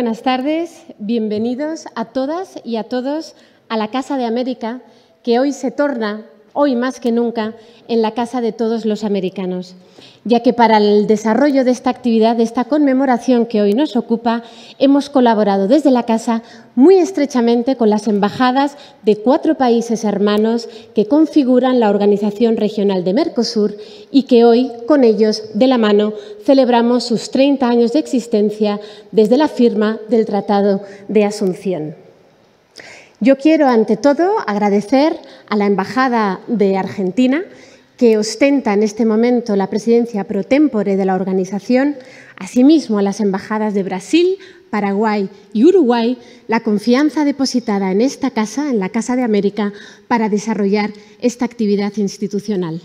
buenas tardes, bienvenidos a todas y a todos a la Casa de América, que hoy se torna, hoy más que nunca, en la casa de todos los americanos, ya que para el desarrollo de esta actividad, de esta conmemoración que hoy nos ocupa, hemos colaborado desde la Casa muy estrechamente con las embajadas de 4 países hermanos que configuran la Organización Regional de Mercosur y que hoy, con ellos, de la mano, celebramos sus 30 años de existencia desde la firma del Tratado de Asunción. Yo quiero, ante todo, agradecer a la Embajada de Argentina, que ostenta en este momento la presidencia pro tempore de la organización, asimismo a las embajadas de Brasil, Paraguay y Uruguay, la confianza depositada en esta casa, en la Casa de América, para desarrollar esta actividad institucional.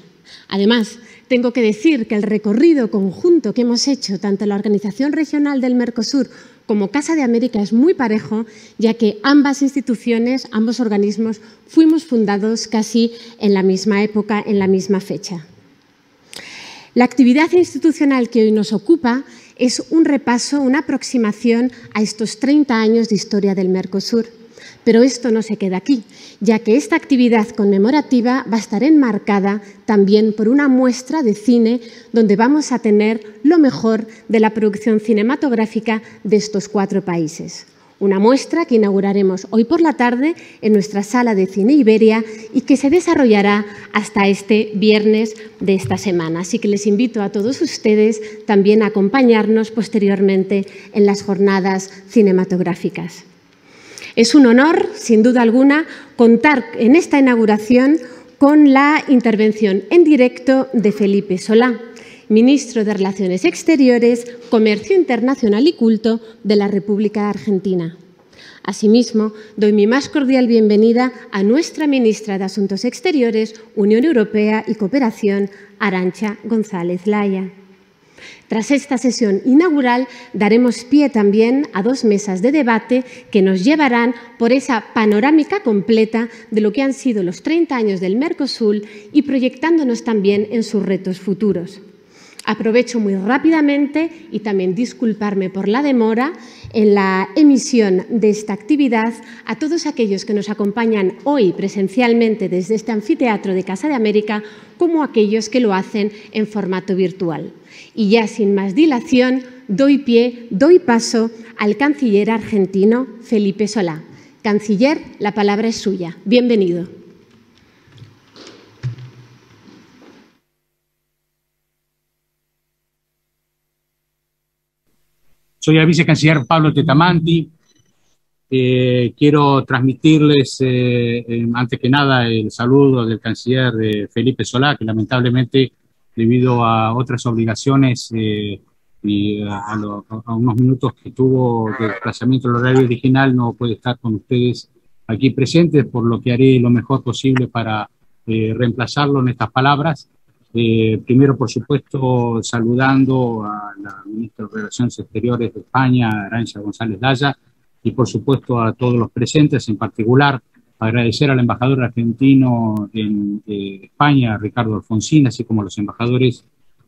Además, tengo que decir que el recorrido conjunto que hemos hecho, tanto la Organización Regional del Mercosur como Casa de América, es muy parejo, ya que ambas instituciones, ambos organismos, fuimos fundados casi en la misma época, en la misma fecha. La actividad institucional que hoy nos ocupa es un repaso, una aproximación a estos 30 años de historia del Mercosur. Pero esto no se queda aquí, ya que esta actividad conmemorativa va a estar enmarcada también por una muestra de cine donde vamos a tener lo mejor de la producción cinematográfica de estos 4 países. Una muestra que inauguraremos hoy por la tarde en nuestra sala de cine Iberia y que se desarrollará hasta este viernes de esta semana. Así que les invito a todos ustedes también a acompañarnos posteriormente en las jornadas cinematográficas. Es un honor, sin duda alguna, contar en esta inauguración con la intervención en directo de Felipe Solá, ministro de Relaciones Exteriores, Comercio Internacional y Culto de la República Argentina. Asimismo, doy mi más cordial bienvenida a nuestra ministra de Asuntos Exteriores, Unión Europea y Cooperación, Arantxa González Laya. Tras esta sesión inaugural, daremos pie también a 2 mesas de debate que nos llevarán por esa panorámica completa de lo que han sido los 30 años del Mercosur y proyectándonos también en sus retos futuros. Aprovecho muy rápidamente y también disculparme por la demora en la emisión de esta actividad a todos aquellos que nos acompañan hoy presencialmente desde este anfiteatro de Casa de América, como aquellos que lo hacen en formato virtual. Y ya sin más dilación, doy paso al canciller argentino Felipe Solá. Canciller, la palabra es suya. Bienvenido. Soy el vicecanciller Pablo Tetamanti. Quiero transmitirles, antes que nada, el saludo del canciller Felipe Solá, que lamentablemente, debido a otras obligaciones y a unos minutos que tuvo de desplazamiento al horario original, no puede estar con ustedes aquí presentes, por lo que haré lo mejor posible para reemplazarlo en estas palabras. Primero, por supuesto, saludando a la ministra de Relaciones Exteriores de España, Arantxa González Laya, y por supuesto a todos los presentes, en particular agradecer al embajador argentino en España, Ricardo Alfonsín, así como a los embajadores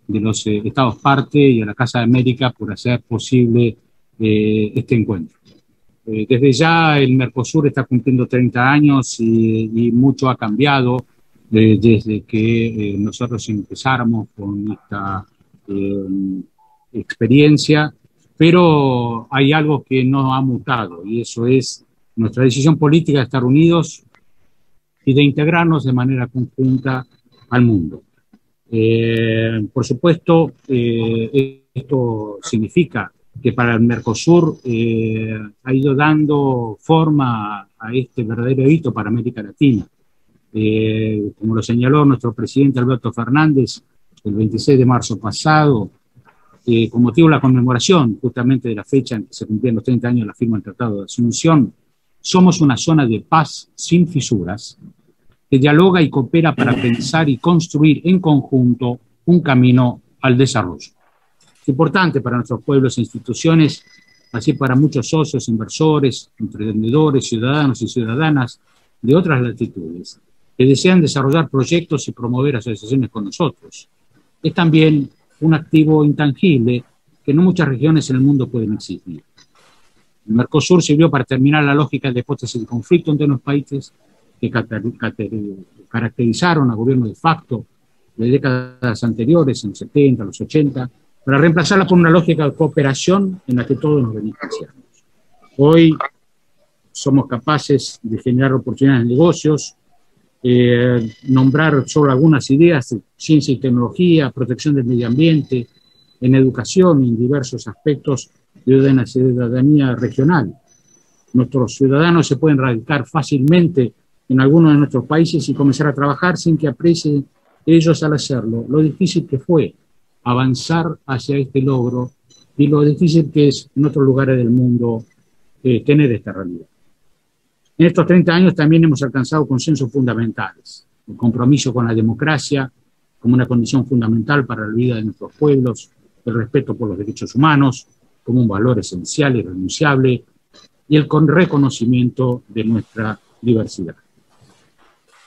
de los Estados parte y a la Casa de América por hacer posible este encuentro. Desde ya el Mercosur está cumpliendo 30 años y mucho ha cambiado desde que nosotros empezáramos con esta experiencia, pero hay algo que no ha mutado y eso es nuestra decisión política de estar unidos y de integrarnos de manera conjunta al mundo. Por supuesto, esto significa que para el Mercosur ha ido dando forma a este verdadero hito para América Latina. Como lo señaló nuestro presidente Alberto Fernández el 26 de marzo pasado, con motivo de la conmemoración justamente de la fecha en que se cumplían los 30 años de la firma del Tratado de Asunción, somos una zona de paz sin fisuras que dialoga y coopera para pensar y construir en conjunto un camino al desarrollo. Es importante para nuestros pueblos e instituciones, así para muchos socios, inversores, emprendedores, ciudadanos y ciudadanas de otras latitudes, que desean desarrollar proyectos y promover asociaciones con nosotros. Es también un activo intangible que no muchas regiones en el mundo pueden exigir. El Mercosur sirvió para terminar la lógica de hipótesis de conflicto entre los países que caracterizaron a gobiernos de facto de décadas anteriores, en los 70, los 80, para reemplazarla por una lógica de cooperación en la que todos nos beneficiamos. Hoy somos capaces de generar oportunidades de negocios, nombrar solo algunas ideas: ciencia y tecnología, protección del medio ambiente, en educación y en diversos aspectos de una ciudadanía regional. Nuestros ciudadanos se pueden radicar fácilmente en algunos de nuestros países y comenzar a trabajar sin que aprecien ellos al hacerlo lo difícil que fue avanzar hacia este logro y lo difícil que es en otros lugares del mundo tener esta realidad. En estos 30 años también hemos alcanzado consensos fundamentales: el compromiso con la democracia como una condición fundamental para la vida de nuestros pueblos, el respeto por los derechos humanos como un valor esencial y irrenunciable, y el reconocimiento de nuestra diversidad.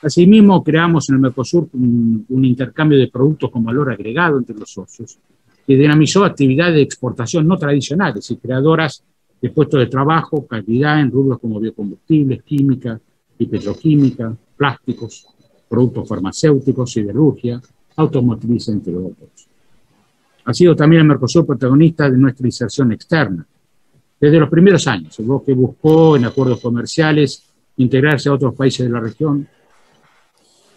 Asimismo, creamos en el Mercosur un intercambio de productos con valor agregado entre los socios, que dinamizó actividades de exportación no tradicionales y creadoras de puestos de trabajo, calidad en rubros como biocombustibles, química y petroquímica, plásticos, productos farmacéuticos, siderurgia, automotriz, entre otros. Ha sido también el Mercosur protagonista de nuestra inserción externa. Desde los primeros años, el bloque buscó en acuerdos comerciales integrarse a otros países de la región,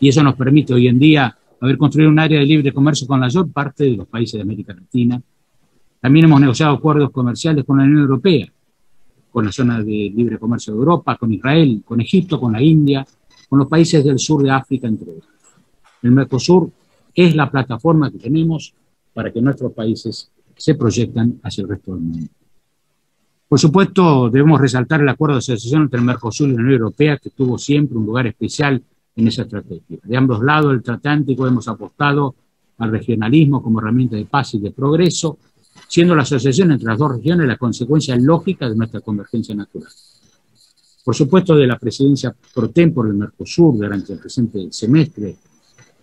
y eso nos permite hoy en día haber construido un área de libre comercio con la mayor parte de los países de América Latina. También hemos negociado acuerdos comerciales con la Unión Europea, con la zona de libre comercio de Europa, con Israel, con Egipto, con la India, con los países del sur de África, entre otros. El Mercosur es la plataforma que tenemos para que nuestros países se proyectan hacia el resto del mundo. Por supuesto, debemos resaltar el acuerdo de asociación entre el Mercosur y la Unión Europea, que tuvo siempre un lugar especial en esa estrategia. De ambos lados del Atlántico hemos apostado al regionalismo como herramienta de paz y de progreso, siendo la asociación entre las dos regiones la consecuencia lógica de nuestra convergencia natural. Por supuesto, de la presidencia pro tempore del Mercosur durante el presente semestre,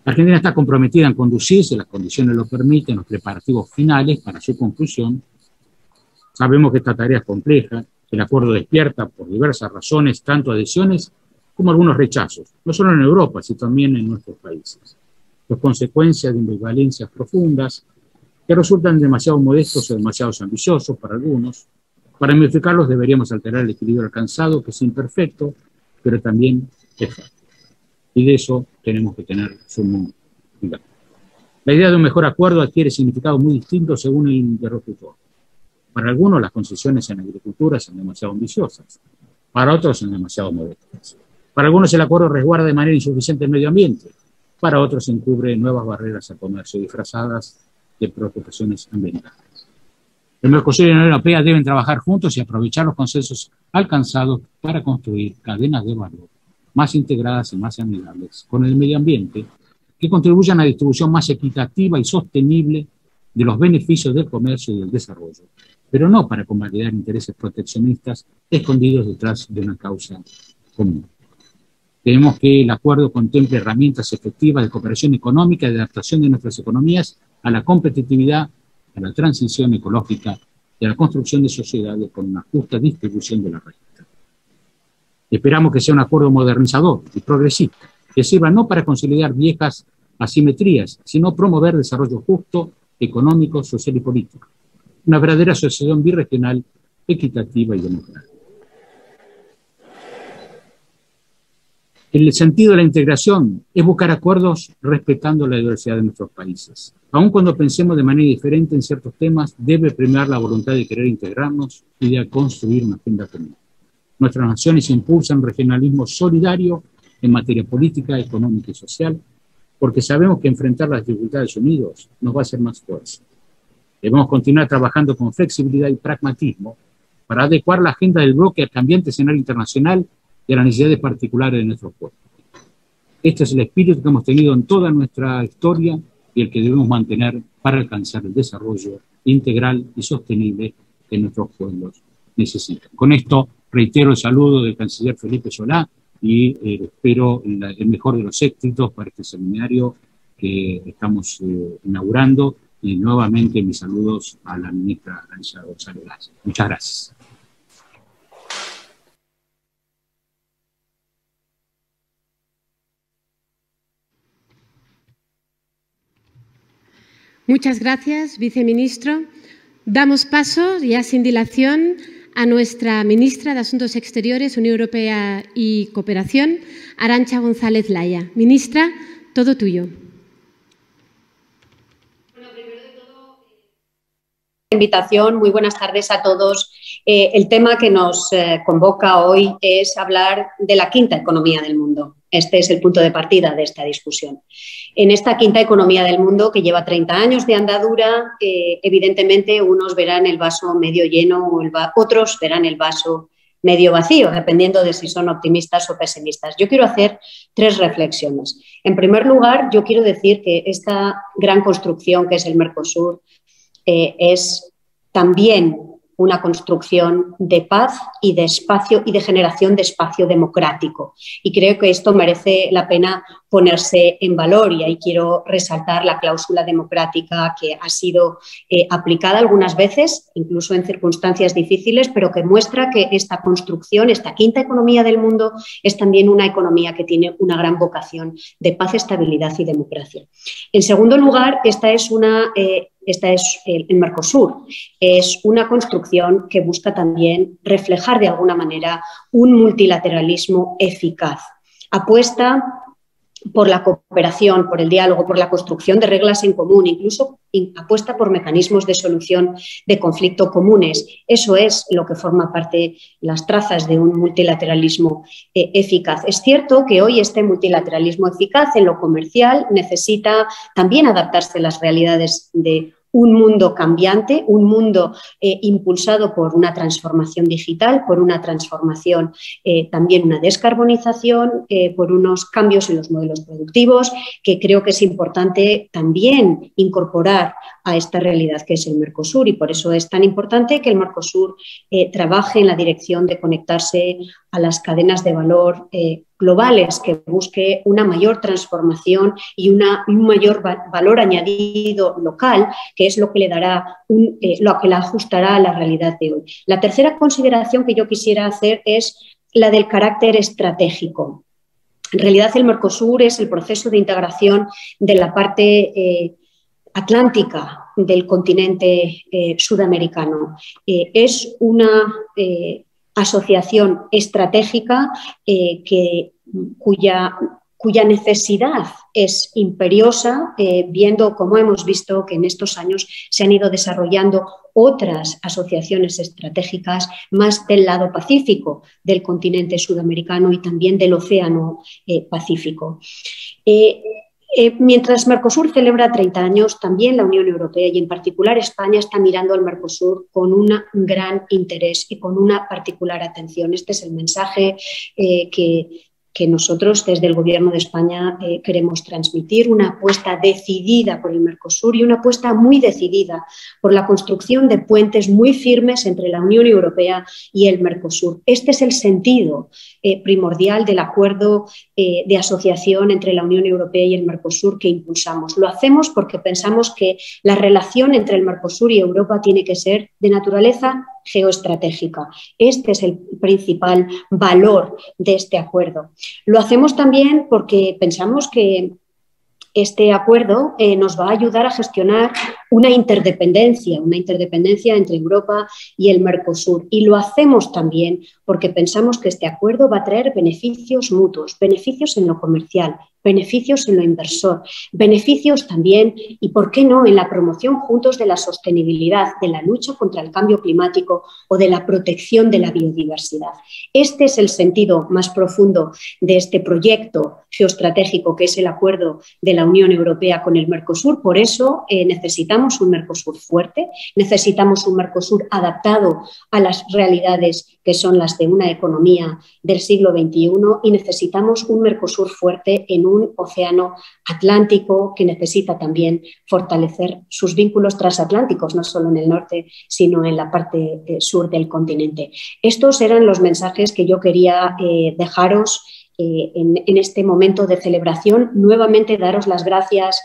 Argentina está comprometida en conducir, si las condiciones lo permiten, los preparativos finales para su conclusión. Sabemos que esta tarea es compleja, que el acuerdo despierta por diversas razones tanto adhesiones como algunos rechazos, no solo en Europa, sino también en nuestros países. Las consecuencias de ambivalencias profundas que resultan demasiado modestos o demasiado ambiciosos para algunos. Para modificarlos deberíamos alterar el equilibrio alcanzado, que es imperfecto, pero también es fácil. Y de eso tenemos que tener sumo cuidado. La idea de un mejor acuerdo adquiere significados muy distintos según el interlocutor. Para algunos las concesiones en la agricultura son demasiado ambiciosas, para otros son demasiado modestas. Para algunos el acuerdo resguarda de manera insuficiente el medio ambiente, para otros encubre nuevas barreras al comercio disfrazadas de preocupaciones ambientales. El Mercosur y la Unión Europea deben trabajar juntos y aprovechar los consensos alcanzados para construir cadenas de valor más integradas y más amigables con el medio ambiente, que contribuyan a la distribución más equitativa y sostenible de los beneficios del comercio y del desarrollo, pero no para convalidar intereses proteccionistas escondidos detrás de una causa común. Queremos que el acuerdo contemple herramientas efectivas de cooperación económica y de adaptación de nuestras economías a la competitividad, a la transición ecológica y a la construcción de sociedades con una justa distribución de la renta. Esperamos que sea un acuerdo modernizador y progresista, que sirva no para consolidar viejas asimetrías, sino promover desarrollo justo, económico, social y político. Una verdadera asociación birregional, equitativa y democrática. El sentido de la integración es buscar acuerdos respetando la diversidad de nuestros países. Aun cuando pensemos de manera diferente en ciertos temas, debe premiar la voluntad de querer integrarnos y de construir una agenda común. Nuestras naciones impulsan un regionalismo solidario en materia política, económica y social, porque sabemos que enfrentar las dificultades unidos nos va a hacer más fuerza. Debemos continuar trabajando con flexibilidad y pragmatismo para adecuar la agenda del bloque al cambiante escenario internacional y a las necesidades particulares de nuestros pueblos. Este es el espíritu que hemos tenido en toda nuestra historia y el que debemos mantener para alcanzar el desarrollo integral y sostenible que nuestros pueblos necesitan. Con esto reitero el saludo del canciller Felipe Solá y espero el mejor de los éxitos para este seminario que estamos inaugurando, y nuevamente mis saludos a la ministra Arantxa González Laya. Muchas gracias. Muchas gracias, viceministro. Damos paso, ya sin dilación, a nuestra ministra de Asuntos Exteriores, Unión Europea y Cooperación, Arantxa González Laya. Ministra, todo tuyo. Bueno, primero de todo, invitación, muy buenas tardes a todos. El tema que nos convoca hoy es hablar de la quinta economía del mundo. Este es el punto de partida de esta discusión. En esta quinta economía del mundo, que lleva 30 años de andadura, evidentemente unos verán el vaso medio lleno o otros verán el vaso medio vacío, dependiendo de si son optimistas o pesimistas. Yo quiero hacer 3 reflexiones. En primer lugar, yo quiero decir que esta gran construcción que es el Mercosur es también una construcción de paz y de espacio y de generación de espacio democrático. Y creo que esto merece la pena ponerse en valor, y ahí quiero resaltar la cláusula democrática que ha sido aplicada algunas veces, incluso en circunstancias difíciles, pero que muestra que esta construcción, esta quinta economía del mundo, es también una economía que tiene una gran vocación de paz, estabilidad y democracia. En segundo lugar, el Mercosur es una construcción que busca también reflejar de alguna manera un multilateralismo eficaz. Apuesta por la cooperación, por el diálogo, por la construcción de reglas en común, incluso apuesta por mecanismos de solución de conflicto comunes. Eso es lo que forma parte, las trazas de un multilateralismo eficaz. Es cierto que hoy este multilateralismo eficaz en lo comercial necesita también adaptarse a las realidades de un mundo cambiante, un mundo impulsado por una transformación digital, por una transformación, también una descarbonización, por unos cambios en los modelos productivos, que creo que es importante también incorporar a esta realidad que es el Mercosur, y por eso es tan importante que el Mercosur trabaje en la dirección de conectarse a las cadenas de valor globales, que busque una mayor transformación y un mayor valor añadido local, que es lo que le dará lo que la ajustará a la realidad de hoy. La tercera consideración que yo quisiera hacer es la del carácter estratégico. En realidad, el Mercosur es el proceso de integración de la parte atlántica del continente sudamericano. Es una asociación estratégica cuya necesidad es imperiosa, viendo cómo hemos visto que en estos años se han ido desarrollando otras asociaciones estratégicas más del lado pacífico del continente sudamericano y también del océano Pacífico. Mientras Mercosur celebra 30 años, también la Unión Europea y en particular España está mirando al Mercosur con un gran interés y con una particular atención. Este es el mensaje que nosotros desde el Gobierno de España queremos transmitir, una apuesta decidida por el Mercosur y una apuesta muy decidida por la construcción de puentes muy firmes entre la Unión Europea y el Mercosur. Este es el sentido primordial del acuerdo de asociación entre la Unión Europea y el Mercosur que impulsamos. Lo hacemos porque pensamos que la relación entre el Mercosur y Europa tiene que ser de naturaleza geoestratégica. Este es el principal valor de este acuerdo. Lo hacemos también porque pensamos que este acuerdo nos va a ayudar a gestionar una interdependencia entre Europa y el Mercosur. Y lo hacemos también porque pensamos que este acuerdo va a traer beneficios mutuos, beneficios en lo comercial, beneficios en lo inversor, beneficios también, y por qué no, en la promoción juntos de la sostenibilidad, de la lucha contra el cambio climático o de la protección de la biodiversidad. Este es el sentido más profundo de este proyecto geoestratégico que es el acuerdo de la Unión Europea con el Mercosur. Por eso necesitamos un Mercosur fuerte, necesitamos un Mercosur adaptado a las realidades que son las de una economía del siglo XXI, y necesitamos un Mercosur fuerte en un océano Atlántico que necesita también fortalecer sus vínculos transatlánticos, no solo en el norte, sino en la parte sur del continente. Estos eran los mensajes que yo quería dejaros en este momento de celebración. Nuevamente daros las gracias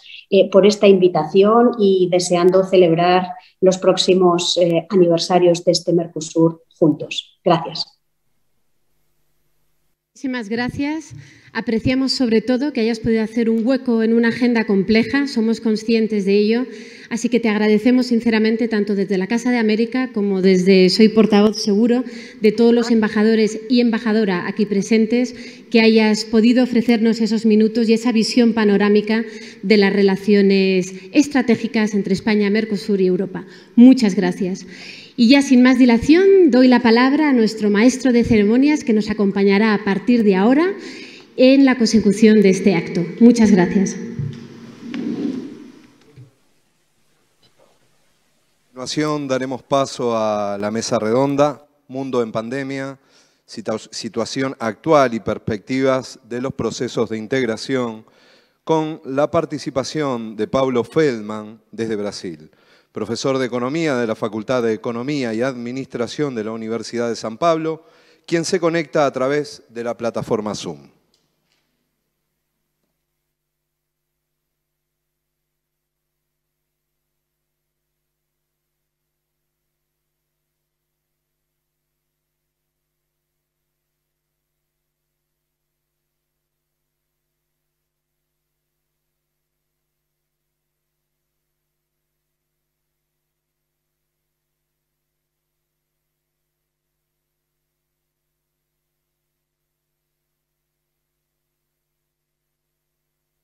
por esta invitación y deseando celebrar los próximos aniversarios de este Mercosur juntos. Gracias. Muchísimas gracias. Apreciamos sobre todo que hayas podido hacer un hueco en una agenda compleja, somos conscientes de ello, así que te agradecemos sinceramente tanto desde la Casa de América como desde Soy Portavoz Seguro de todos los embajadores y embajadora aquí presentes que hayas podido ofrecernos esos minutos y esa visión panorámica de las relaciones estratégicas entre España, Mercosur y Europa. Muchas gracias. Y ya sin más dilación, doy la palabra a nuestro maestro de ceremonias que nos acompañará a partir de ahora en la consecución de este acto. Muchas gracias. A continuación daremos paso a la mesa redonda, Mundo en Pandemia, situación actual y perspectivas de los procesos de integración, con la participación de Paulo Feldman desde Brasil, profesor de Economía de la Facultad de Economía y Administración de la Universidad de San Pablo, quien se conecta a través de la plataforma Zoom.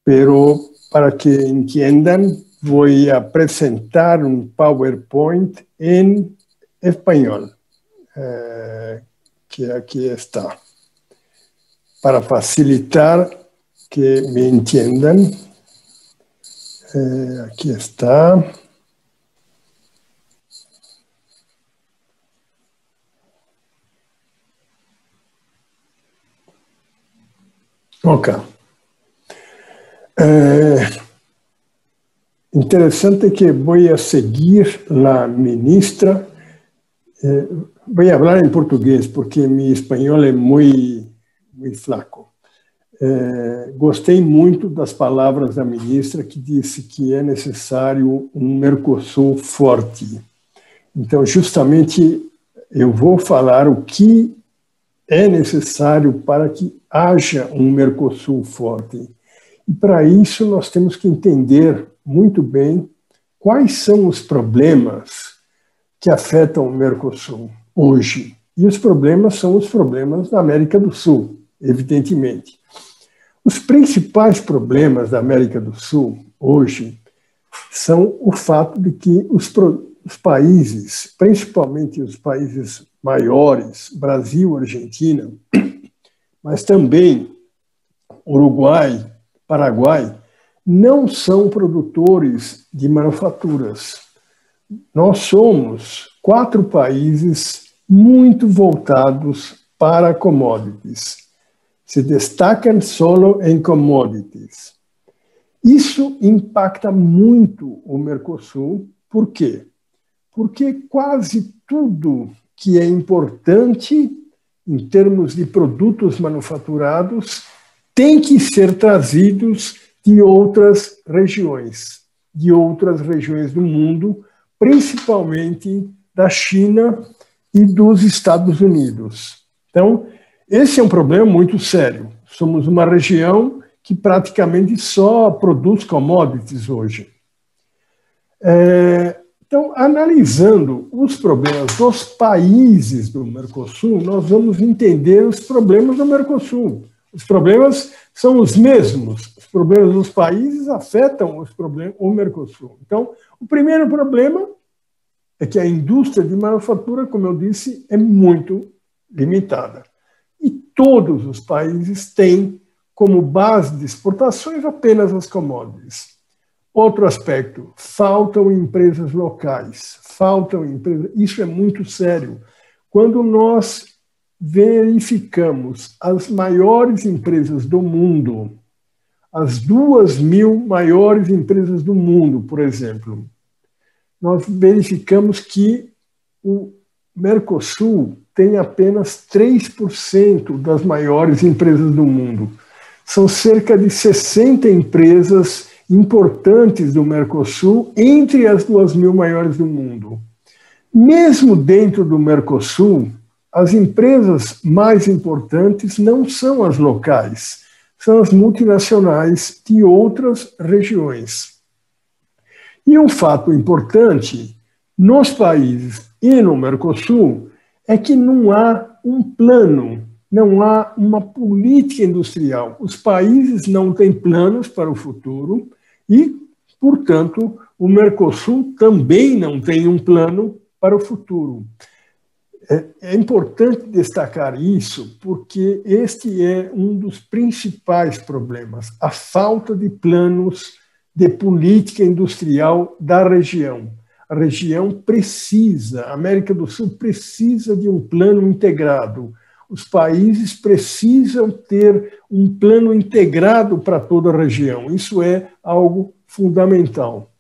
Pero para que entiendan, voy a presentar un PowerPoint en español, que aquí está, para facilitar que me entiendan. Aquí está. Ok. Interesante que voy a seguir la ministra. Voy a hablar en portugués porque mi español es muy flaco. Gostei muito das palavras da ministra que disse que é necessário um Mercosul forte. Então, justamente, eu vou falar o que é necessário para que haja um Mercosul forte. E para isso nós temos que entender muito bem quais são os problemas que afetam o Mercosul hoje. E os problemas são os problemas da América do Sul, evidentemente. Os principais problemas da América do Sul hoje são o fato de que os países, principalmente os países maiores, Brasil, Argentina, mas também Uruguai, Paraguai, não são produtores de manufaturas. Nós somos 4 países muito voltados para commodities. Se destacam solo em commodities. Isso impacta muito o Mercosul. Por quê? Porque quase tudo que é importante em termos de produtos manufaturados tem que ser trazidos de outras regiões do mundo, principalmente da China e dos Estados Unidos. Então, esse é um problema muito sério. Somos uma região que praticamente só produz commodities hoje. Então, analisando os problemas dos países do Mercosul, nós vamos entender os problemas do Mercosul. Os problemas são os mesmos. Os problemas dos países afetam o Mercosul. Então, o primeiro problema é que a indústria de manufatura, como eu disse, é muito limitada. E todos os países têm como base de exportações apenas as commodities. Outro aspecto, faltam empresas locais. Isso é muito sério. Quando nós verificamos as maiores empresas do mundo, as 2.000 maiores empresas do mundo, por exemplo, nós verificamos que o Mercosul tem apenas 3% das maiores empresas do mundo. São cerca de 60 empresas importantes do Mercosul entre as 2.000 maiores do mundo. Mesmo dentro do Mercosul, as empresas mais importantes não são as locais, são as multinacionais de outras regiões. E um fato importante nos países e no Mercosul é que não há um plano, não há uma política industrial. Os países não têm planos para o futuro e, portanto, o Mercosul também não tem um plano para o futuro. É importante destacar isso, porque este é um dos principais problemas, a falta de planos de política industrial da região. A região precisa, a América do Sul precisa de um plano integrado. Os países precisam ter um plano integrado para toda a região. Isso é algo fundamental.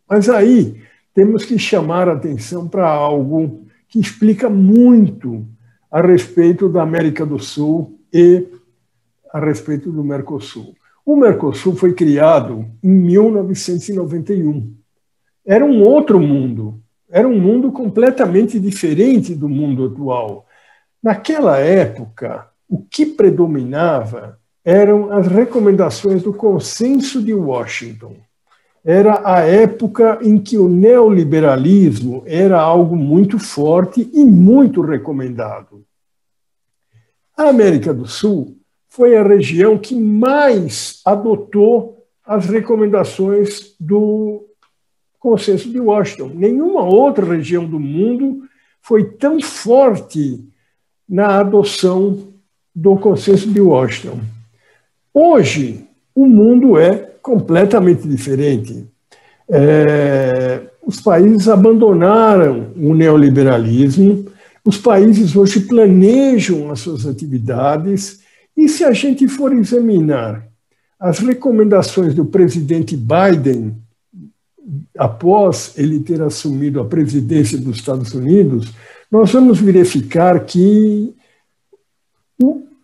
Mas aí temos que chamar a atenção para algo que explica muito a respeito da América do Sul e a respeito do Mercosul. O Mercosul foi criado em 1991. Era um outro mundo, era um mundo completamente diferente do mundo atual. Naquela época, o que predominava eram as recomendações do Consenso de Washington. Era a época em que o neoliberalismo era algo muito forte e muito recomendado. A América do Sul foi a região que mais adotou as recomendações do Consenso de Washington. Nenhuma outra região do mundo foi tão forte na adoção do Consenso de Washington. Hoje, o mundo é completamente diferente. Os países abandonaram o neoliberalismo, os países hoje planejam as suas atividades, e se a gente for examinar as recomendações do presidente Biden, após ele ter assumido a presidência dos Estados Unidos, nós vamos verificar que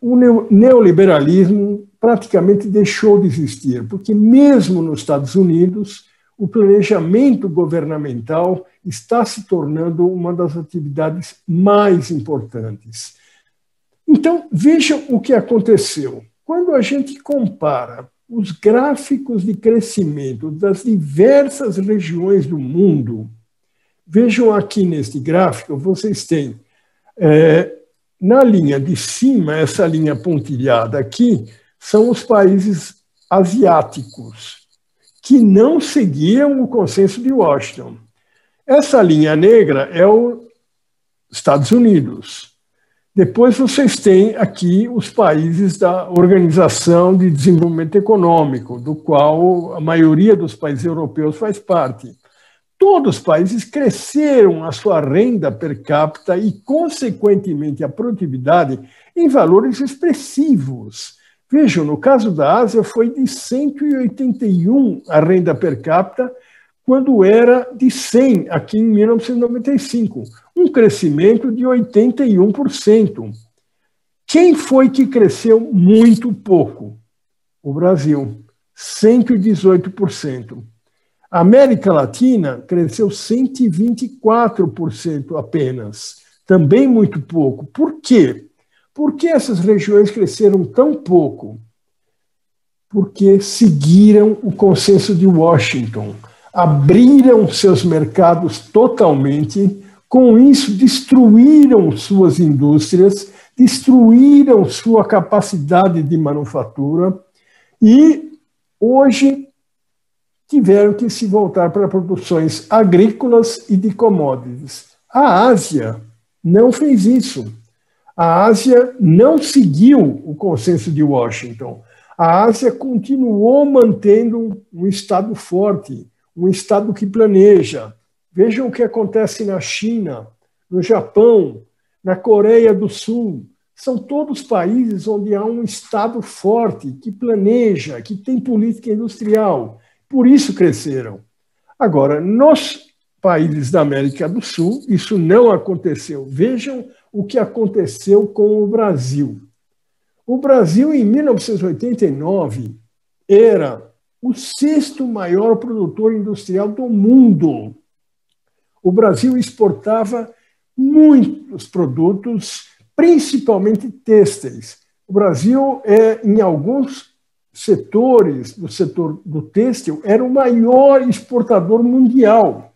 o neoliberalismo praticamente deixou de existir, porque mesmo nos Estados Unidos, o planejamento governamental está se tornando uma das atividades mais importantes. Então, vejam o que aconteceu. Quando a gente compara os gráficos de crescimento das diversas regiões do mundo, vejam aqui neste gráfico, vocês têm, na linha de cima, essa linha pontilhada aqui, são os países asiáticos, que não seguiam o Consenso de Washington. Essa linha negra é os Estados Unidos. Depois vocês têm aqui os países da Organização de Desenvolvimento Econômico, do qual a maioria dos países europeus faz parte. Todos os países cresceram a sua renda per capita e, consequentemente, a produtividade em valores expressivos. Vejam, no caso da Ásia, foi de 181 a renda per capita, quando era de 100 aqui em 1995, um crescimento de 81%. Quem foi que cresceu muito pouco? O Brasil, 118%. A América Latina cresceu 124% apenas, também muito pouco. Por quê? Por que essas regiões cresceram tão pouco? Porque seguiram o Consenso de Washington, abriram seus mercados totalmente, com isso destruíram suas indústrias, destruíram sua capacidade de manufatura e hoje tiveram que se voltar para produções agrícolas e de commodities. A Ásia não fez isso. A Ásia não seguiu o Consenso de Washington. A Ásia continuou mantendo um Estado forte, um Estado que planeja. Vejam o que acontece na China, no Japão, na Coreia do Sul. São todos países onde há um Estado forte, que planeja, que tem política industrial. Por isso cresceram. Agora, nos países da América do Sul, isso não aconteceu. Vejam o que aconteceu com o Brasil. O Brasil, em 1989, era o 6º maior produtor industrial do mundo. O Brasil exportava muitos produtos, principalmente têxteis. O Brasil, em alguns setores, do setor do têxtil, era o maior exportador mundial.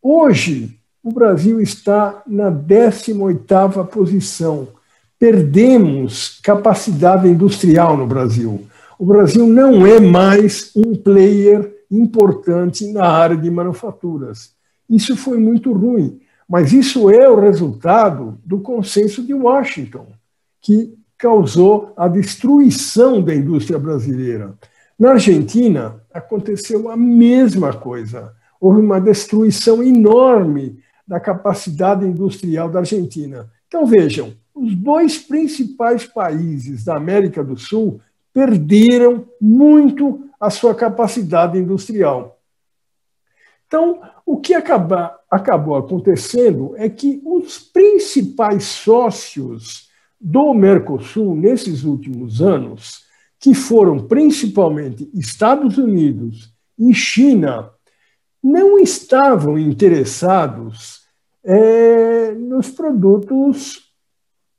Hoje, o Brasil está na 18ª posição. Perdemos capacidade industrial no Brasil. O Brasil não é mais um player importante na área de manufaturas. Isso foi muito ruim, mas isso é o resultado do consenso de Washington, que causou a destruição da indústria brasileira. Na Argentina, aconteceu a mesma coisa. Houve uma destruição enorme da capacidade industrial da Argentina. Então, vejam, os dois principais países da América do Sul perderam muito a sua capacidade industrial. Então, o que acabou acontecendo é que os principais sócios do Mercosul nesses últimos anos, que foram principalmente Estados Unidos e China, não estavam interessados nos produtos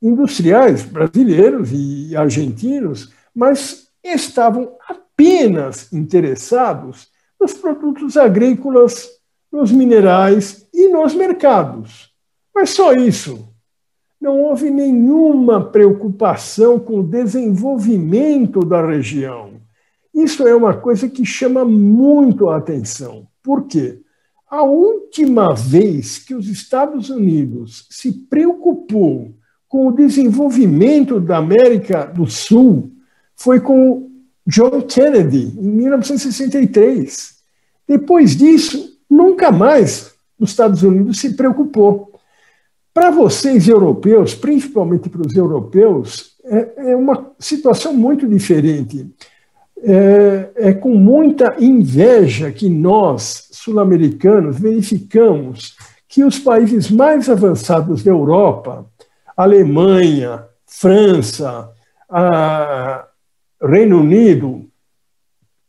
industriais brasileiros e argentinos, mas estavam apenas interessados nos produtos agrícolas, nos minerais e nos mercados. Mas só isso. Não houve nenhuma preocupação com o desenvolvimento da região. Isso é uma coisa que chama muito a atenção. Por quê? A última vez que os Estados Unidos se preocupou com o desenvolvimento da América do Sul foi com John Kennedy, em 1963. Depois disso, nunca mais os Estados Unidos se preocupou. Para vocês europeus, principalmente para os europeus, é uma situação muito diferente. É com muita inveja que nós, sul-americanos, verificamos que os países mais avançados da Europa, Alemanha, França, Reino Unido,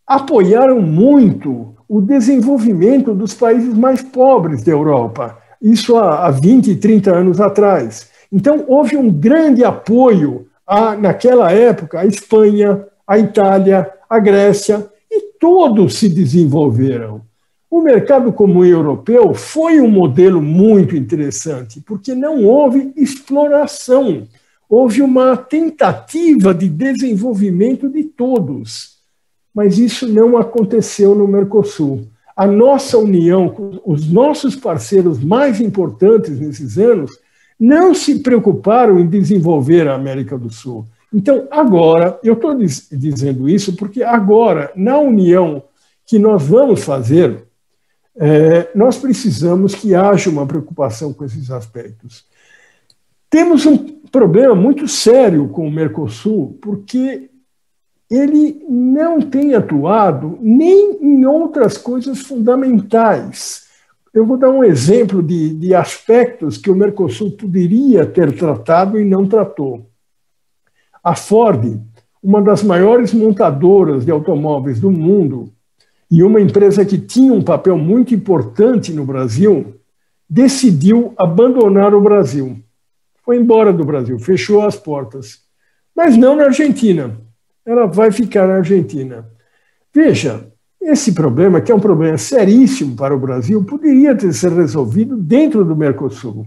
apoiaram muito o desenvolvimento dos países mais pobres da Europa. Isso há 20 e 30 anos atrás. Então, houve um grande apoio, naquela época, à Espanha, à Itália, à Grécia, e todos se desenvolveram. O mercado comum europeu foi um modelo muito interessante, porque não houve exploração, houve uma tentativa de desenvolvimento de todos. Mas isso não aconteceu no Mercosul. A nossa união com os nossos parceiros mais importantes nesses anos não se preocuparam em desenvolver a América do Sul. Então, agora, eu estou dizendo isso porque agora, na união que nós vamos fazer, nós precisamos que haja uma preocupação com esses aspectos. Temos um problema muito sério com o Mercosul, porque ele não tem atuado nem em outras coisas fundamentais. Eu vou dar um exemplo de aspectos que o Mercosul poderia ter tratado e não tratou. A Ford, uma das maiores montadoras de automóveis do mundo, e uma empresa que tinha um papel muito importante no Brasil, decidiu abandonar o Brasil. Foi embora do Brasil, fechou as portas. Mas não na Argentina. Ela vai ficar na Argentina. Veja, esse problema, que é um problema seríssimo para o Brasil, poderia ter sido resolvido dentro do Mercosul.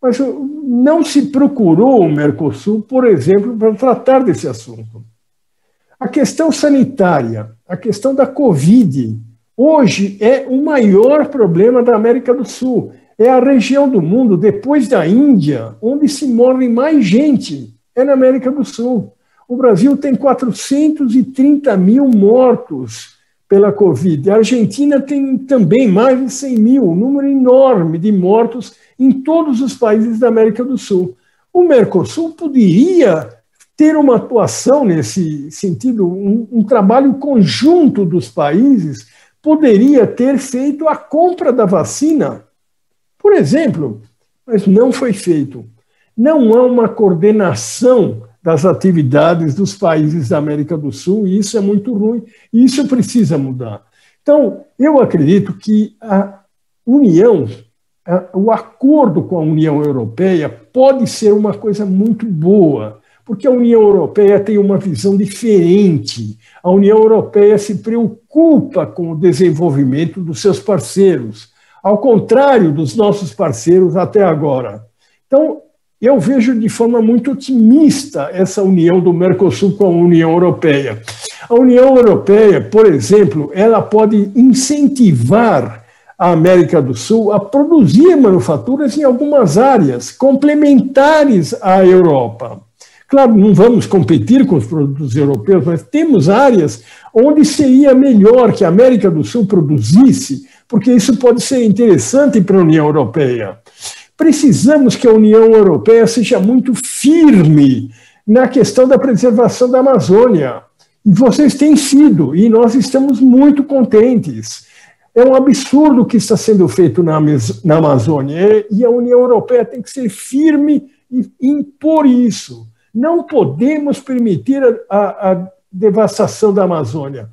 Mas não se procurou o Mercosul, por exemplo, para tratar desse assunto. A questão sanitária, a questão da Covid, hoje é o maior problema da América do Sul. É a região do mundo, depois da Índia, onde se morre mais gente, é na América do Sul. O Brasil tem 430 mil mortos pela Covid. A Argentina tem também mais de 100 mil, um número enorme de mortos em todos os países da América do Sul. O Mercosul poderia ter uma atuação nesse sentido, um trabalho conjunto dos países, poderia ter feito a compra da vacina, por exemplo, mas não foi feito. Não há uma coordenação das atividades dos países da América do Sul, e isso é muito ruim, e isso precisa mudar. Então, eu acredito que a união, o acordo com a União Europeia pode ser uma coisa muito boa, porque a União Europeia tem uma visão diferente. A União Europeia se preocupa com o desenvolvimento dos seus parceiros, ao contrário dos nossos parceiros até agora. Então, eu vejo de forma muito otimista essa união do Mercosul com a União Europeia. A União Europeia, por exemplo, ela pode incentivar a América do Sul a produzir manufaturas em algumas áreas complementares à Europa. Claro, não vamos competir com os produtos europeus, mas temos áreas onde seria melhor que a América do Sul produzisse, porque isso pode ser interessante para a União Europeia. Precisamos que a União Europeia seja muito firme na questão da preservação da Amazônia. E vocês têm sido, e nós estamos muito contentes. É um absurdo o que está sendo feito na Amazônia, e a União Europeia tem que ser firme e impor isso. Não podemos permitir a devastação da Amazônia.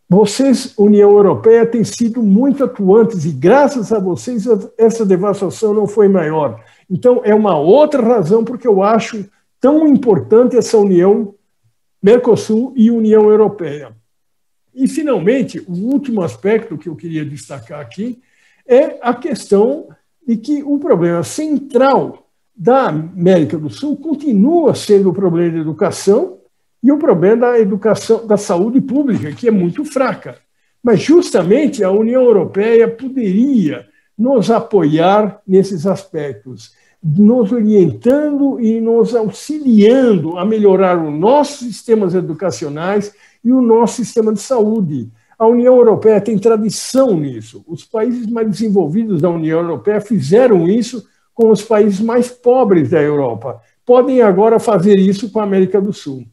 Vocês, União Europeia, têm sido muito atuantes e, graças a vocês, essa devastação não foi maior. Então, é uma outra razão porque eu acho tão importante essa união Mercosul e União Europeia. E, finalmente, o último aspecto que eu queria destacar aqui é a questão de que o problema central da América do Sul continua sendo o problema da educação e o problema da educação, da saúde pública, que é muito fraca. Mas, justamente, a União Europeia poderia nos apoiar nesses aspectos, nos orientando e nos auxiliando a melhorar os nossos sistemas educacionais e o nosso sistema de saúde. A União Europeia tem tradição nisso. Os países mais desenvolvidos da União Europeia fizeram isso com os países mais pobres da Europa. Podem agora fazer isso com a América do Sul.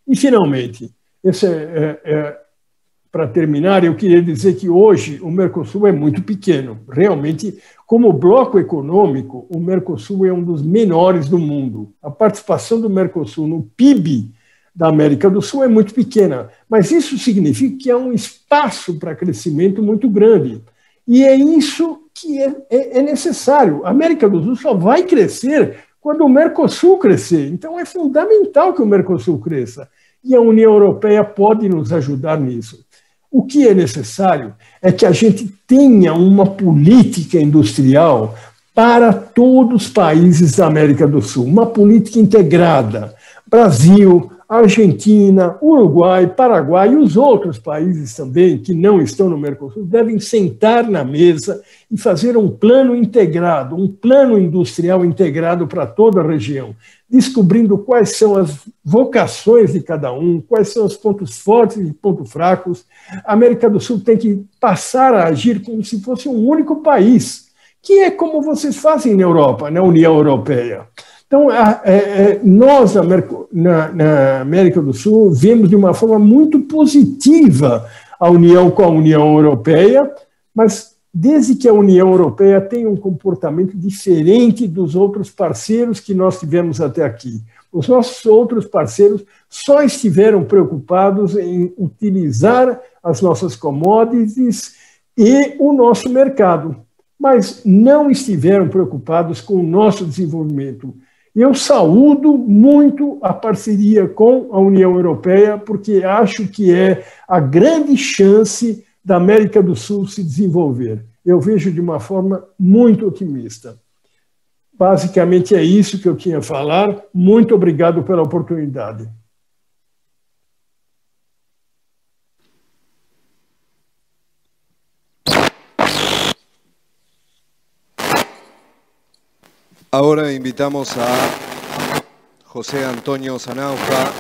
E, finalmente, para terminar, eu queria dizer que hoje o Mercosul é muito pequeno. Realmente, como bloco econômico, o Mercosul é um dos menores do mundo. A participação do Mercosul no PIB da América do Sul é muito pequena, mas isso significa que há um espaço para crescimento muito grande. E é isso que é necessário. A América do Sul só vai crescer quando o Mercosul crescer. Então, é fundamental que o Mercosul cresça. E a União Europeia pode nos ajudar nisso. O que é necessário é que a gente tenha uma política industrial para todos os países da América do Sul, uma política integrada. Brasil, Argentina, Uruguai, Paraguai e os outros países também que não estão no Mercosul devem sentar na mesa e fazer um plano integrado, um plano industrial integrado para toda a região, descobrindo quais são as vocações de cada um, quais são os pontos fortes e pontos fracos. A América do Sul tem que passar a agir como se fosse um único país, que é como vocês fazem na Europa, na União Europeia. Então, nós, na América do Sul, vemos de uma forma muito positiva a união com a União Europeia, mas desde que a União Europeia tenha um comportamento diferente dos outros parceiros que nós tivemos até aqui. Os nossos outros parceiros só estiveram preocupados em utilizar as nossas commodities e o nosso mercado, mas não estiveram preocupados com o nosso desenvolvimento. Eu saúdo muito a parceria com a União Europeia, porque acho que é a grande chance da América do Sul se desenvolver. Eu vejo de uma forma muito otimista. Basicamente é isso que eu tinha a falar. Muito obrigado pela oportunidade. Ahora invitamos a José Antonio Sanauja.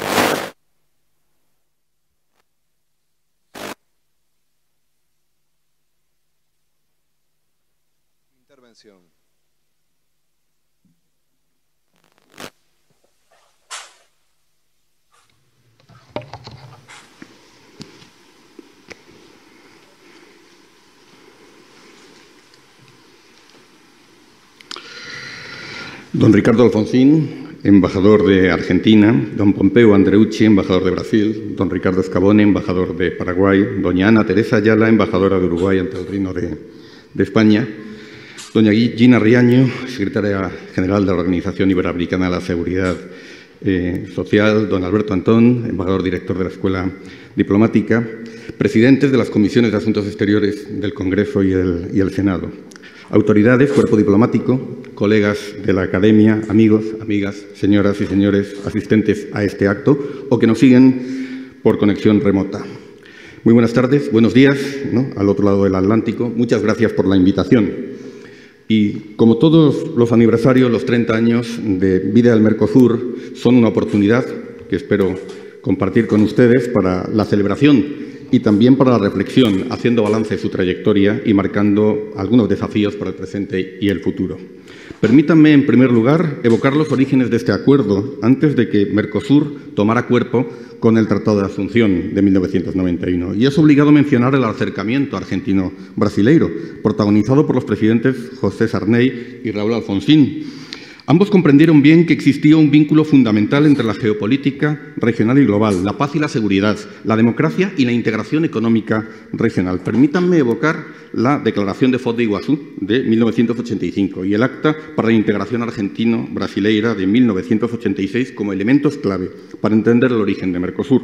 Intervención. Don Ricardo Alfonsín, embajador de Argentina, don Pompeu Andreucci, embajador de Brasil, don Ricardo Scavone, embajador de Paraguay, doña Ana Teresa Ayala, embajadora de Uruguay ante el Reino de España, doña Gina Riaño, secretaria general de la Organización Iberoamericana de la Seguridad Social, don Alberto Antón, embajador director de la Escuela Diplomática, presidentes de las comisiones de Asuntos Exteriores del Congreso y el Senado, autoridades, cuerpo diplomático, colegas de la academia, amigos, amigas, señoras y señores asistentes a este acto o que nos siguen por conexión remota. Muy buenas tardes, buenos días, ¿no?, al otro lado del Atlántico. Muchas gracias por la invitación. Y como todos los aniversarios, los 30 años de vida del Mercosur son una oportunidad que espero compartir con ustedes para la celebración y también para la reflexión, haciendo balance de su trayectoria y marcando algunos desafíos para el presente y el futuro. Permítanme, en primer lugar, evocar los orígenes de este acuerdo antes de que Mercosur tomara cuerpo con el Tratado de Asunción de 1991. Y es obligado mencionar el acercamiento argentino-brasileiro, protagonizado por los presidentes José Sarney y Raúl Alfonsín. Ambos comprendieron bien que existía un vínculo fundamental entre la geopolítica regional y global, la paz y la seguridad, la democracia y la integración económica regional. Permítanme evocar la Declaración de Foz de Iguazú de 1985 y el Acta para la Integración Argentino-Brasileira de 1986 como elementos clave para entender el origen de Mercosur.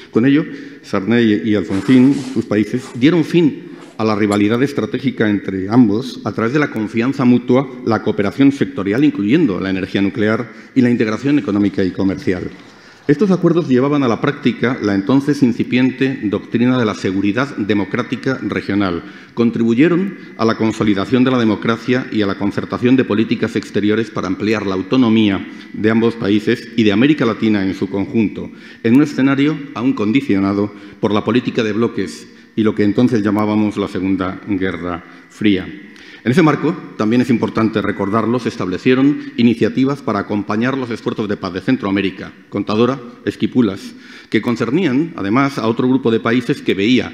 Con ello, Sarney y Alfonsín, sus países, dieron fin a la rivalidad estratégica entre ambos a través de la confianza mutua, la cooperación sectorial, incluyendo la energía nuclear, y la integración económica y comercial. Estos acuerdos llevaban a la práctica la entonces incipiente doctrina de la seguridad democrática regional, contribuyeron a la consolidación de la democracia y a la concertación de políticas exteriores para ampliar la autonomía de ambos países y de América Latina en su conjunto, en un escenario aún condicionado por la política de bloques y lo que entonces llamábamos la Segunda Guerra Fría. En ese marco, también es importante recordarlo, se establecieron iniciativas para acompañar los esfuerzos de paz de Centroamérica, Contadora, Esquipulas, que concernían, además, a otro grupo de países que veía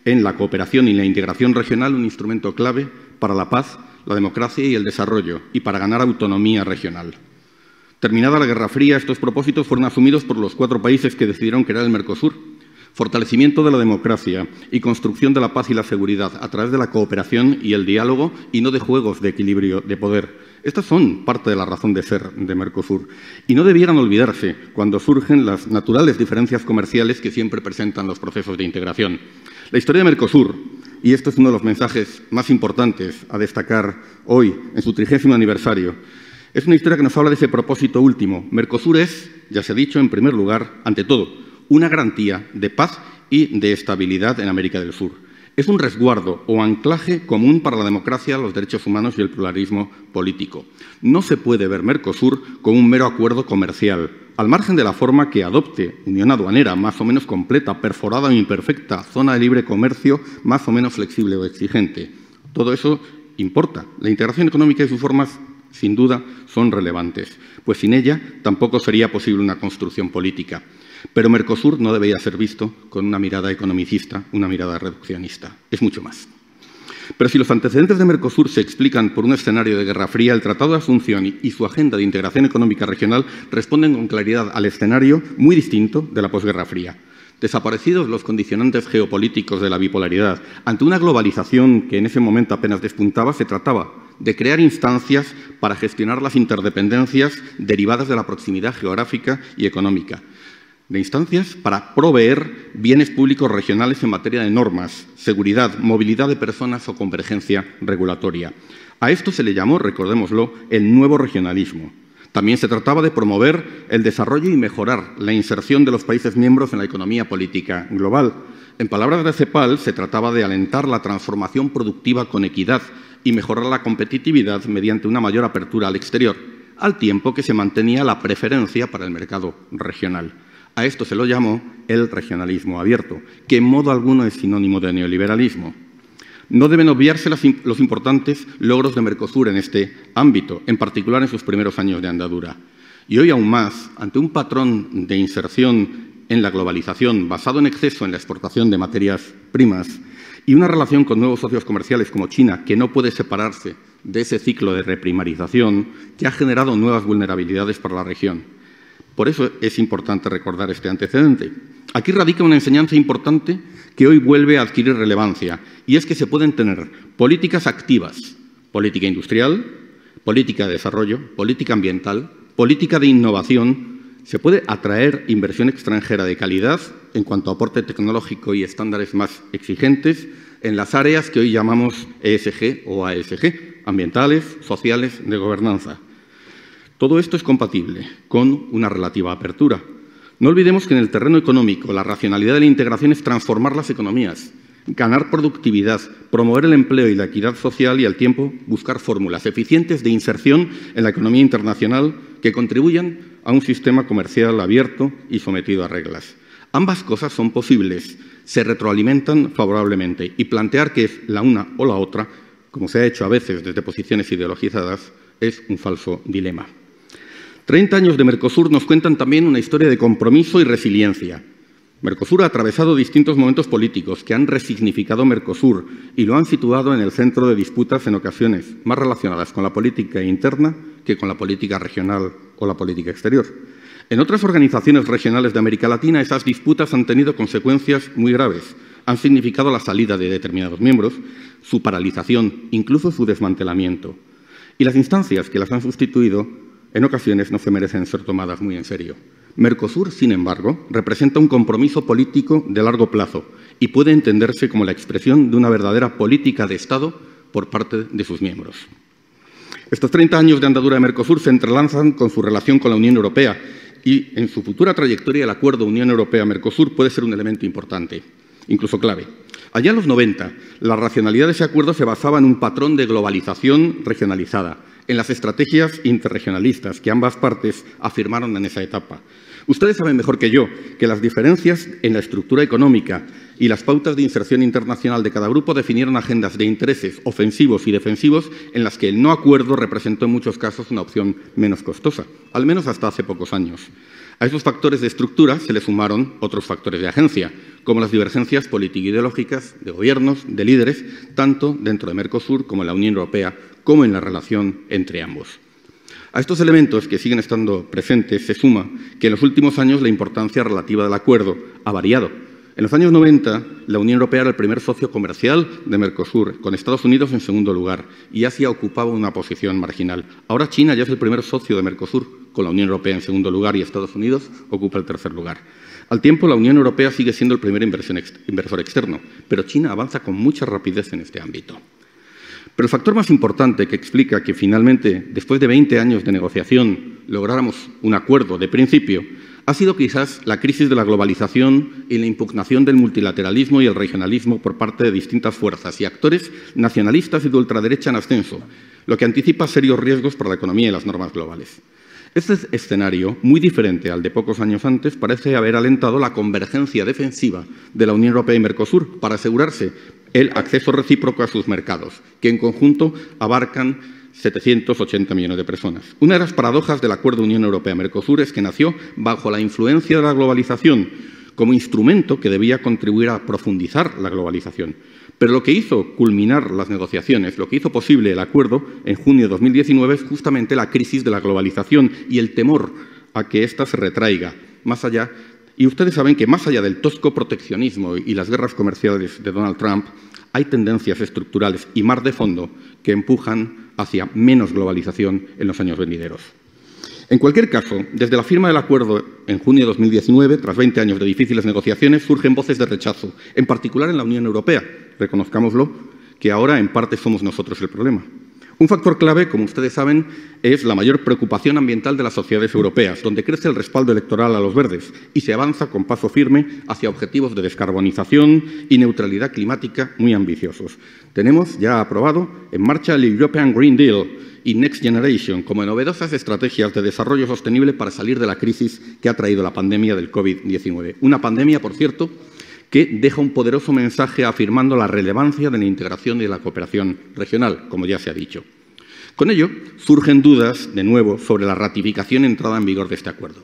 en la cooperación y la integración regional un instrumento clave para la paz, la democracia y el desarrollo, y para ganar autonomía regional. Terminada la Guerra Fría, estos propósitos fueron asumidos por los 4 países que decidieron crear el Mercosur: fortalecimiento de la democracia y construcción de la paz y la seguridad a través de la cooperación y el diálogo y no de juegos de equilibrio de poder. Estas son parte de la razón de ser de Mercosur y no debieran olvidarse cuando surgen las naturales diferencias comerciales que siempre presentan los procesos de integración. La historia de Mercosur, y este es uno de los mensajes más importantes a destacar hoy en su 30º aniversario, es una historia que nos habla de ese propósito último. Mercosur es, ya se ha dicho, en primer lugar, ante todo, una garantía de paz y de estabilidad en América del Sur. Es un resguardo o anclaje común para la democracia, los derechos humanos y el pluralismo político. No se puede ver Mercosur como un mero acuerdo comercial, al margen de la forma que adopte, unión aduanera más o menos completa, perforada o imperfecta, zona de libre comercio más o menos flexible o exigente. Todo eso importa. La integración económica y sus formas, sin duda, son relevantes, pues sin ella tampoco sería posible una construcción política. Pero Mercosur no debería ser visto con una mirada economicista, una mirada reduccionista. Es mucho más. Pero si los antecedentes de Mercosur se explican por un escenario de Guerra Fría, el Tratado de Asunción y su agenda de integración económica regional responden con claridad al escenario muy distinto de la posguerra fría. Desaparecidos los condicionantes geopolíticos de la bipolaridad, ante una globalización que en ese momento apenas despuntaba, se trataba de crear instancias para gestionar las interdependencias derivadas de la proximidad geográfica y económica, de instancias para proveer bienes públicos regionales en materia de normas, seguridad, movilidad de personas o convergencia regulatoria. A esto se le llamó, recordémoslo, el nuevo regionalismo. También se trataba de promover el desarrollo y mejorar la inserción de los países miembros en la economía política global. En palabras de CEPAL, se trataba de alentar la transformación productiva con equidad y mejorar la competitividad mediante una mayor apertura al exterior, al tiempo que se mantenía la preferencia para el mercado regional. A esto se lo llamó el regionalismo abierto, que en modo alguno es sinónimo de neoliberalismo. No deben obviarse los importantes logros de Mercosur en este ámbito, en particular en sus primeros años de andadura. Y hoy aún más, ante un patrón de inserción en la globalización basado en exceso en la exportación de materias primas y una relación con nuevos socios comerciales como China, que no puede separarse de ese ciclo de reprimarización que ha generado nuevas vulnerabilidades para la región. Por eso es importante recordar este antecedente. Aquí radica una enseñanza importante que hoy vuelve a adquirir relevancia, y es que se pueden tener políticas activas política industrial, política de desarrollo, política ambiental, política de innovación. Se puede atraer inversión extranjera de calidad en cuanto a aporte tecnológico y estándares más exigentes en las áreas que hoy llamamos ESG o ASG, ambientales, sociales, de gobernanza. Todo esto es compatible con una relativa apertura. No olvidemos que en el terreno económico la racionalidad de la integración es transformar las economías, ganar productividad, promover el empleo y la equidad social y, al tiempo, buscar fórmulas eficientes de inserción en la economía internacional que contribuyan a un sistema comercial abierto y sometido a reglas. Ambas cosas son posibles, se retroalimentan favorablemente, y plantear que es la una o la otra, como se ha hecho a veces desde posiciones ideologizadas, es un falso dilema. 30 años de Mercosur nos cuentan también una historia de compromiso y resiliencia. Mercosur ha atravesado distintos momentos políticos que han resignificado Mercosur y lo han situado en el centro de disputas en ocasiones más relacionadas con la política interna que con la política regional o la política exterior. En otras organizaciones regionales de América Latina, esas disputas han tenido consecuencias muy graves. Han significado la salida de determinados miembros, su paralización, incluso su desmantelamiento. Y las instancias que las han sustituido, en ocasiones, no se merecen ser tomadas muy en serio. Mercosur, sin embargo, representa un compromiso político de largo plazo y puede entenderse como la expresión de una verdadera política de Estado por parte de sus miembros. Estos 30 años de andadura de Mercosur se entrelazan con su relación con la Unión Europea y en su futura trayectoria el acuerdo Unión Europea-Mercosur puede ser un elemento importante, incluso clave. Allá en los 90, la racionalidad de ese acuerdo se basaba en un patrón de globalización regionalizada, en las estrategias interregionalistas que ambas partes afirmaron en esa etapa. Ustedes saben mejor que yo que las diferencias en la estructura económica y las pautas de inserción internacional de cada grupo definieron agendas de intereses ofensivos y defensivos en las que el no acuerdo representó en muchos casos una opción menos costosa, al menos hasta hace pocos años. A esos factores de estructura se le sumaron otros factores de agencia, como las divergencias político-ideológicas de gobiernos, de líderes, tanto dentro de Mercosur como en la Unión Europea, como en la relación entre ambos. A estos elementos que siguen estando presentes se suma que en los últimos años la importancia relativa del acuerdo ha variado. En los años 90, la Unión Europea era el primer socio comercial de Mercosur, con Estados Unidos en segundo lugar, y Asia ocupaba una posición marginal. Ahora China ya es el primer socio de Mercosur, con la Unión Europea en segundo lugar, y Estados Unidos ocupa el tercer lugar. Al tiempo, la Unión Europea sigue siendo el primer inversor externo, pero China avanza con mucha rapidez en este ámbito. Pero el factor más importante que explica que finalmente, después de 20 años de negociación, lográramos un acuerdo de principio, ha sido quizás la crisis de la globalización y la impugnación del multilateralismo y el regionalismo por parte de distintas fuerzas y actores nacionalistas y de ultraderecha en ascenso, lo que anticipa serios riesgos para la economía y las normas globales. Este escenario, muy diferente al de pocos años antes, parece haber alentado la convergencia defensiva de la Unión Europea y Mercosur para asegurarse el acceso recíproco a sus mercados, que en conjunto abarcan 780 millones de personas. Una de las paradojas del acuerdo Unión Europea-Mercosur es que nació bajo la influencia de la globalización, como instrumento que debía contribuir a profundizar la globalización. Pero lo que hizo culminar las negociaciones, lo que hizo posible el acuerdo en junio de 2019 es justamente la crisis de la globalización y el temor a que ésta se retraiga más allá. Y ustedes saben que más allá del tosco proteccionismo y las guerras comerciales de Donald Trump, hay tendencias estructurales y más de fondo que empujan hacia menos globalización en los años venideros. En cualquier caso, desde la firma del acuerdo en junio de 2019, tras 20 años de difíciles negociaciones, surgen voces de rechazo, en particular en la Unión Europea. Reconozcámoslo, que ahora en parte somos nosotros el problema. Un factor clave, como ustedes saben, es la mayor preocupación ambiental de las sociedades europeas, donde crece el respaldo electoral a los verdes y se avanza con paso firme hacia objetivos de descarbonización y neutralidad climática muy ambiciosos. Tenemos ya aprobado en marcha el European Green Deal y Next Generation como novedosas estrategias de desarrollo sostenible para salir de la crisis que ha traído la pandemia del COVID-19. Una pandemia, por cierto, que deja un poderoso mensaje afirmando la relevancia de la integración y de la cooperación regional, como ya se ha dicho. Con ello, surgen dudas, de nuevo, sobre la ratificación y entrada en vigor de este acuerdo.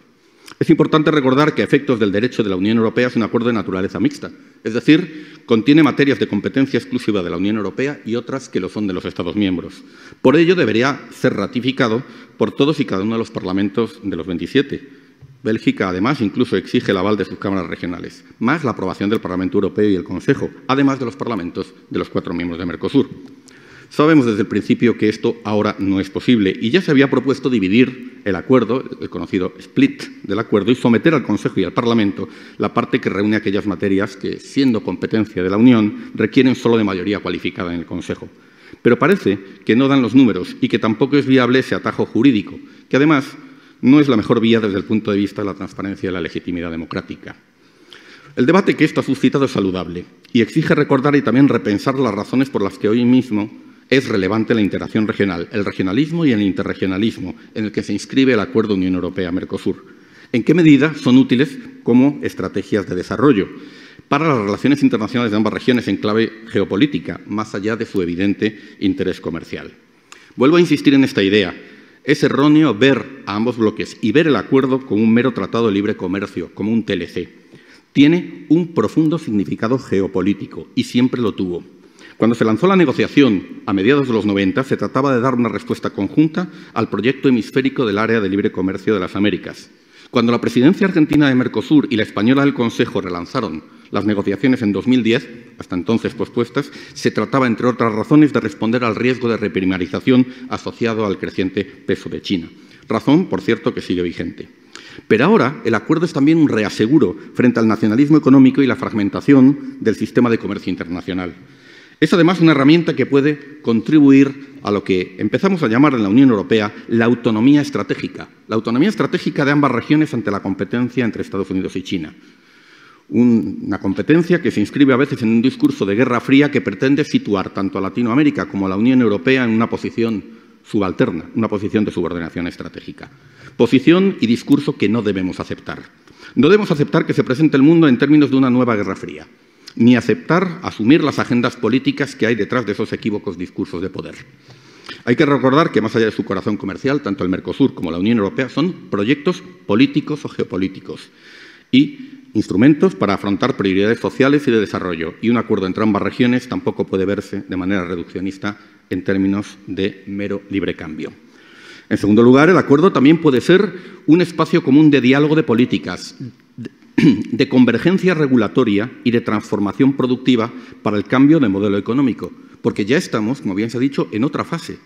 Es importante recordar que a efectos del derecho de la Unión Europea es un acuerdo de naturaleza mixta, es decir, contiene materias de competencia exclusiva de la Unión Europea y otras que lo son de los Estados miembros. Por ello, debería ser ratificado por todos y cada uno de los parlamentos de los 27. Bélgica, además, incluso exige el aval de sus cámaras regionales, más la aprobación del Parlamento Europeo y el Consejo, además de los parlamentos de los 4 miembros de Mercosur. Sabemos desde el principio que esto ahora no es posible y ya se había propuesto dividir el acuerdo, el conocido split del acuerdo, y someter al Consejo y al Parlamento la parte que reúne aquellas materias que, siendo competencia de la Unión, requieren solo de mayoría cualificada en el Consejo. Pero parece que no dan los números y que tampoco es viable ese atajo jurídico, que además no es la mejor vía desde el punto de vista de la transparencia y la legitimidad democrática. El debate que esto ha suscitado es saludable y exige recordar y también repensar las razones por las que hoy mismo es relevante la integración regional, el regionalismo y el interregionalismo en el que se inscribe el Acuerdo Unión Europea-Mercosur. ¿En qué medida son útiles como estrategias de desarrollo para las relaciones internacionales de ambas regiones en clave geopolítica, más allá de su evidente interés comercial? Vuelvo a insistir en esta idea. Es erróneo ver a ambos bloques y ver el acuerdo como un mero tratado de libre comercio, como un TLC. Tiene un profundo significado geopolítico y siempre lo tuvo. Cuando se lanzó la negociación a mediados de los 90, se trataba de dar una respuesta conjunta al proyecto hemisférico del Área de Libre Comercio de las Américas. Cuando la presidencia argentina de Mercosur y la española del Consejo relanzaron las negociaciones en 2010, hasta entonces pospuestas, se trataba, entre otras razones, de responder al riesgo de reprimarización asociado al creciente peso de China. Razón, por cierto, que sigue vigente. Pero ahora el acuerdo es también un reaseguro frente al nacionalismo económico y la fragmentación del sistema de comercio internacional. Es además una herramienta que puede contribuir a lo que empezamos a llamar en la Unión Europea la autonomía estratégica de ambas regiones ante la competencia entre Estados Unidos y China. Una competencia que se inscribe a veces en un discurso de guerra fría que pretende situar tanto a Latinoamérica como a la Unión Europea en una posición subalterna, una posición de subordinación estratégica. Posición y discurso que no debemos aceptar. No debemos aceptar que se presente el mundo en términos de una nueva guerra fría, ni aceptar asumir las agendas políticas que hay detrás de esos equívocos discursos de poder. Hay que recordar que, más allá de su corazón comercial, tanto el Mercosur como la Unión Europea son proyectos políticos o geopolíticos y instrumentos para afrontar prioridades sociales y de desarrollo, y un acuerdo entre ambas regiones tampoco puede verse de manera reduccionista en términos de mero libre cambio. En segundo lugar, el acuerdo también puede ser un espacio común de diálogo de políticas, de convergencia regulatoria y de transformación productiva para el cambio de modelo económico, porque ya estamos, como bien se ha dicho, en otra fase.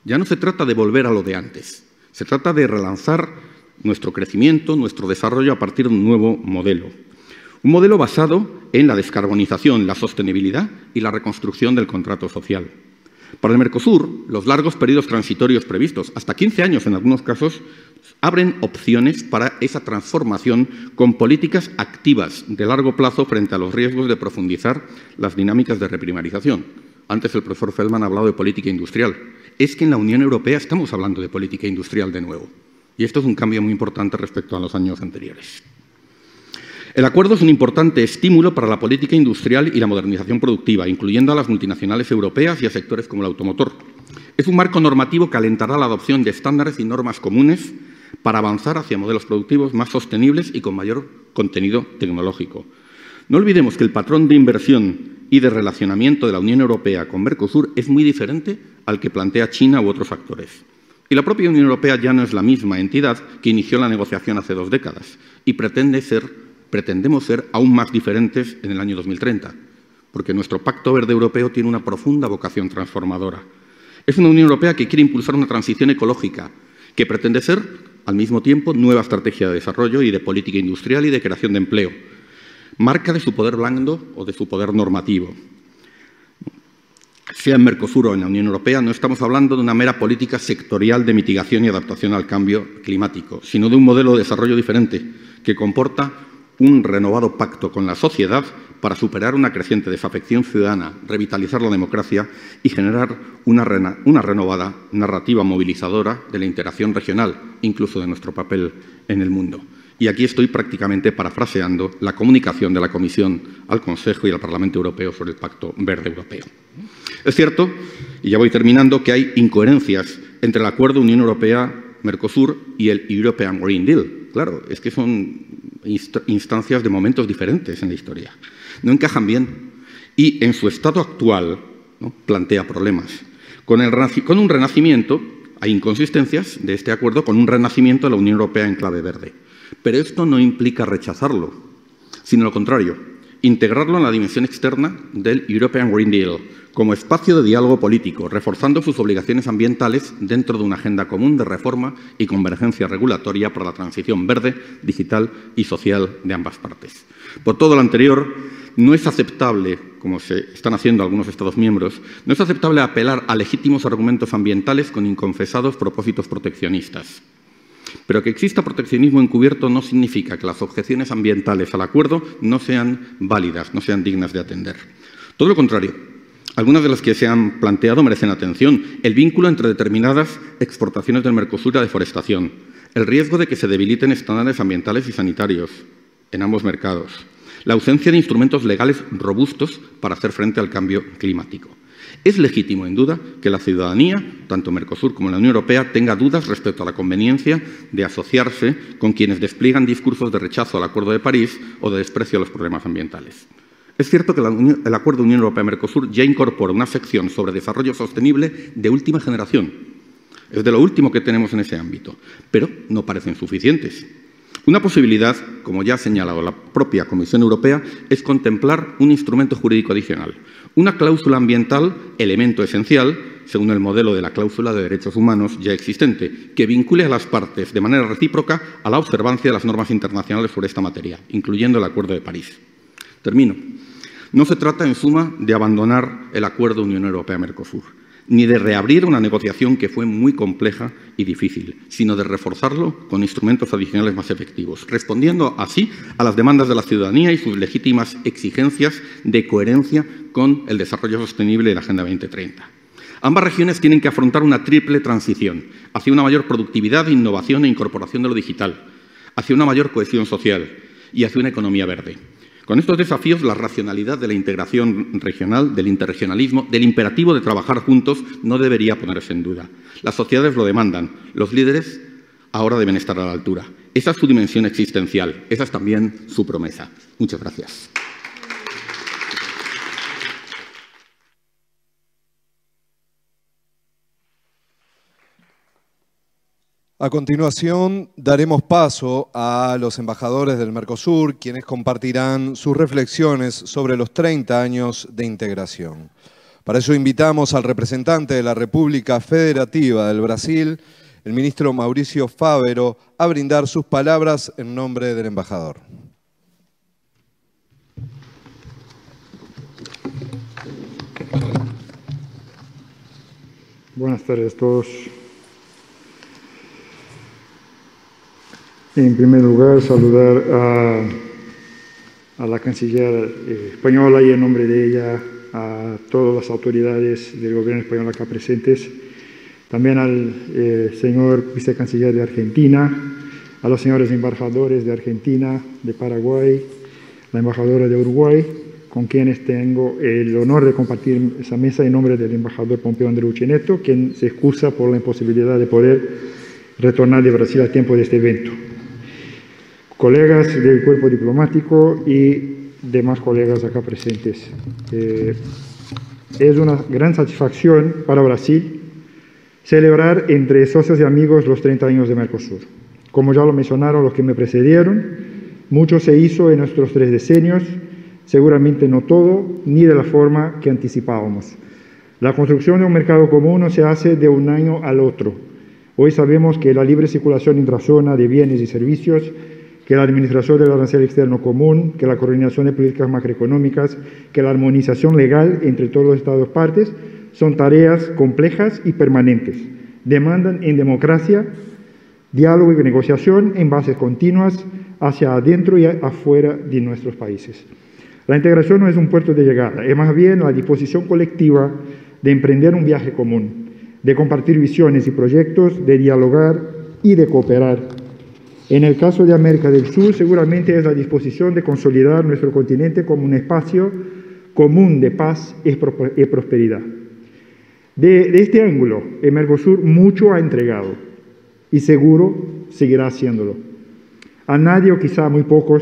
Ya no se trata de volver a lo de antes, se trata de relanzar nuestro crecimiento, nuestro desarrollo a partir de un nuevo modelo. Un modelo basado en la descarbonización, la sostenibilidad y la reconstrucción del contrato social. Para el Mercosur, los largos periodos transitorios previstos, hasta 15 años en algunos casos, abren opciones para esa transformación con políticas activas de largo plazo frente a los riesgos de profundizar las dinámicas de reprimarización. Antes el profesor Feldman ha hablado de política industrial. Es que en la Unión Europea estamos hablando de política industrial de nuevo. Y esto es un cambio muy importante respecto a los años anteriores. El acuerdo es un importante estímulo para la política industrial y la modernización productiva, incluyendo a las multinacionales europeas y a sectores como el automotor. Es un marco normativo que alentará la adopción de estándares y normas comunes para avanzar hacia modelos productivos más sostenibles y con mayor contenido tecnológico. No olvidemos que el patrón de inversión y de relacionamiento de la Unión Europea con Mercosur es muy diferente al que plantea China u otros actores. Y la propia Unión Europea ya no es la misma entidad que inició la negociación hace 2 décadas y pretendemos ser aún más diferentes en el año 2030, porque nuestro Pacto Verde Europeo tiene una profunda vocación transformadora. Es una Unión Europea que quiere impulsar una transición ecológica, que pretende ser, al mismo tiempo, nueva estrategia de desarrollo y de política industrial y de creación de empleo, marca de su poder blando o de su poder normativo. Sea en Mercosur o en la Unión Europea, no estamos hablando de una mera política sectorial de mitigación y adaptación al cambio climático, sino de un modelo de desarrollo diferente que comporta un renovado pacto con la sociedad para superar una creciente desafección ciudadana, revitalizar la democracia y generar una renovada narrativa movilizadora de la interacción regional, incluso de nuestro papel en el mundo. Y aquí estoy prácticamente parafraseando la comunicación de la Comisión al Consejo y al Parlamento Europeo sobre el Pacto Verde Europeo. Es cierto, y ya voy terminando, que hay incoherencias entre el Acuerdo Unión Europea-Mercosur y el European Green Deal. Claro, es que son instancias de momentos diferentes en la historia. No encajan bien y en su estado actual, ¿no?, plantea problemas. Con un renacimiento, hay inconsistencias de este acuerdo con un renacimiento de la Unión Europea en clave verde. Pero esto no implica rechazarlo, sino lo contrario. integrarlo en la dimensión externa del European Green Deal, como espacio de diálogo político, reforzando sus obligaciones ambientales dentro de una agenda común de reforma y convergencia regulatoria para la transición verde, digital y social de ambas partes. Por todo lo anterior, no es aceptable, como se están haciendo algunos Estados miembros, no es aceptable apelar a legítimos argumentos ambientales con inconfesados propósitos proteccionistas. Pero que exista proteccionismo encubierto no significa que las objeciones ambientales al acuerdo no sean válidas, no sean dignas de atender. Todo lo contrario, algunas de las que se han planteado merecen atención. El vínculo entre determinadas exportaciones del Mercosur y la deforestación, el riesgo de que se debiliten estándares ambientales y sanitarios en ambos mercados, la ausencia de instrumentos legales robustos para hacer frente al cambio climático. Es legítimo, en duda, que la ciudadanía, tanto Mercosur como la Unión Europea, tenga dudas respecto a la conveniencia de asociarse con quienes despliegan discursos de rechazo al Acuerdo de París o de desprecio a los problemas ambientales. Es cierto que el Acuerdo Unión Europea-Mercosur ya incorpora una sección sobre desarrollo sostenible de última generación. Es de lo último que tenemos en ese ámbito, pero no parecen suficientes. Una posibilidad, como ya ha señalado la propia Comisión Europea, es contemplar un instrumento jurídico adicional, una cláusula ambiental, elemento esencial, según el modelo de la cláusula de derechos humanos ya existente, que vincule a las partes de manera recíproca a la observancia de las normas internacionales sobre esta materia, incluyendo el Acuerdo de París. Termino. No se trata, en suma, de abandonar el Acuerdo Unión Europea-Mercosur, ni de reabrir una negociación que fue muy compleja y difícil, sino de reforzarlo con instrumentos adicionales más efectivos, respondiendo así a las demandas de la ciudadanía y sus legítimas exigencias de coherencia con el desarrollo sostenible de la Agenda 2030. Ambas regiones tienen que afrontar una triple transición hacia una mayor productividad, innovación e incorporación de lo digital, hacia una mayor cohesión social y hacia una economía verde. Con estos desafíos, la racionalidad de la integración regional, del interregionalismo, del imperativo de trabajar juntos, no debería ponerse en duda. Las sociedades lo demandan. Los líderes ahora deben estar a la altura. Esa es su dimensión existencial. Esa es también su promesa. Muchas gracias. A continuación, daremos paso a los embajadores del Mercosur, quienes compartirán sus reflexiones sobre los 30 años de integración. Para ello invitamos al representante de la República Federativa del Brasil, el ministro Mauricio Fávero, a brindar sus palabras en nombre del embajador. Buenas tardes a todos. En primer lugar, saludar a la canciller española y en nombre de ella a todas las autoridades del gobierno español acá presentes, también al señor vicecanciller de Argentina, a los señores embajadores de Argentina, de Paraguay, la embajadora de Uruguay, con quienes tengo el honor de compartir esa mesa en nombre del embajador Pompeo Andreucci Neto, quien se excusa por la imposibilidad de poder retornar de Brasil a tiempo de este evento. Colegas del cuerpo diplomático y demás colegas acá presentes. Es una gran satisfacción para Brasil celebrar entre socios y amigos los 30 años de Mercosur. Como ya lo mencionaron los que me precedieron, mucho se hizo en nuestros 3 decenios, seguramente no todo, ni de la forma que anticipábamos. La construcción de un mercado común no se hace de un año al otro. Hoy sabemos que la libre circulación intrazona de bienes y servicios, que la administración del arancel externo común, que la coordinación de políticas macroeconómicas, que la armonización legal entre todos los Estados partes son tareas complejas y permanentes. Demandan en democracia diálogo y negociación en bases continuas hacia adentro y afuera de nuestros países. La integración no es un puerto de llegada, es más bien la disposición colectiva de emprender un viaje común, de compartir visiones y proyectos, de dialogar y de cooperar. En el caso de América del Sur, seguramente es la disposición de consolidar nuestro continente como un espacio común de paz y prosperidad. De este ángulo, el Mercosur mucho ha entregado y seguro seguirá haciéndolo. A nadie, o quizá a muy pocos,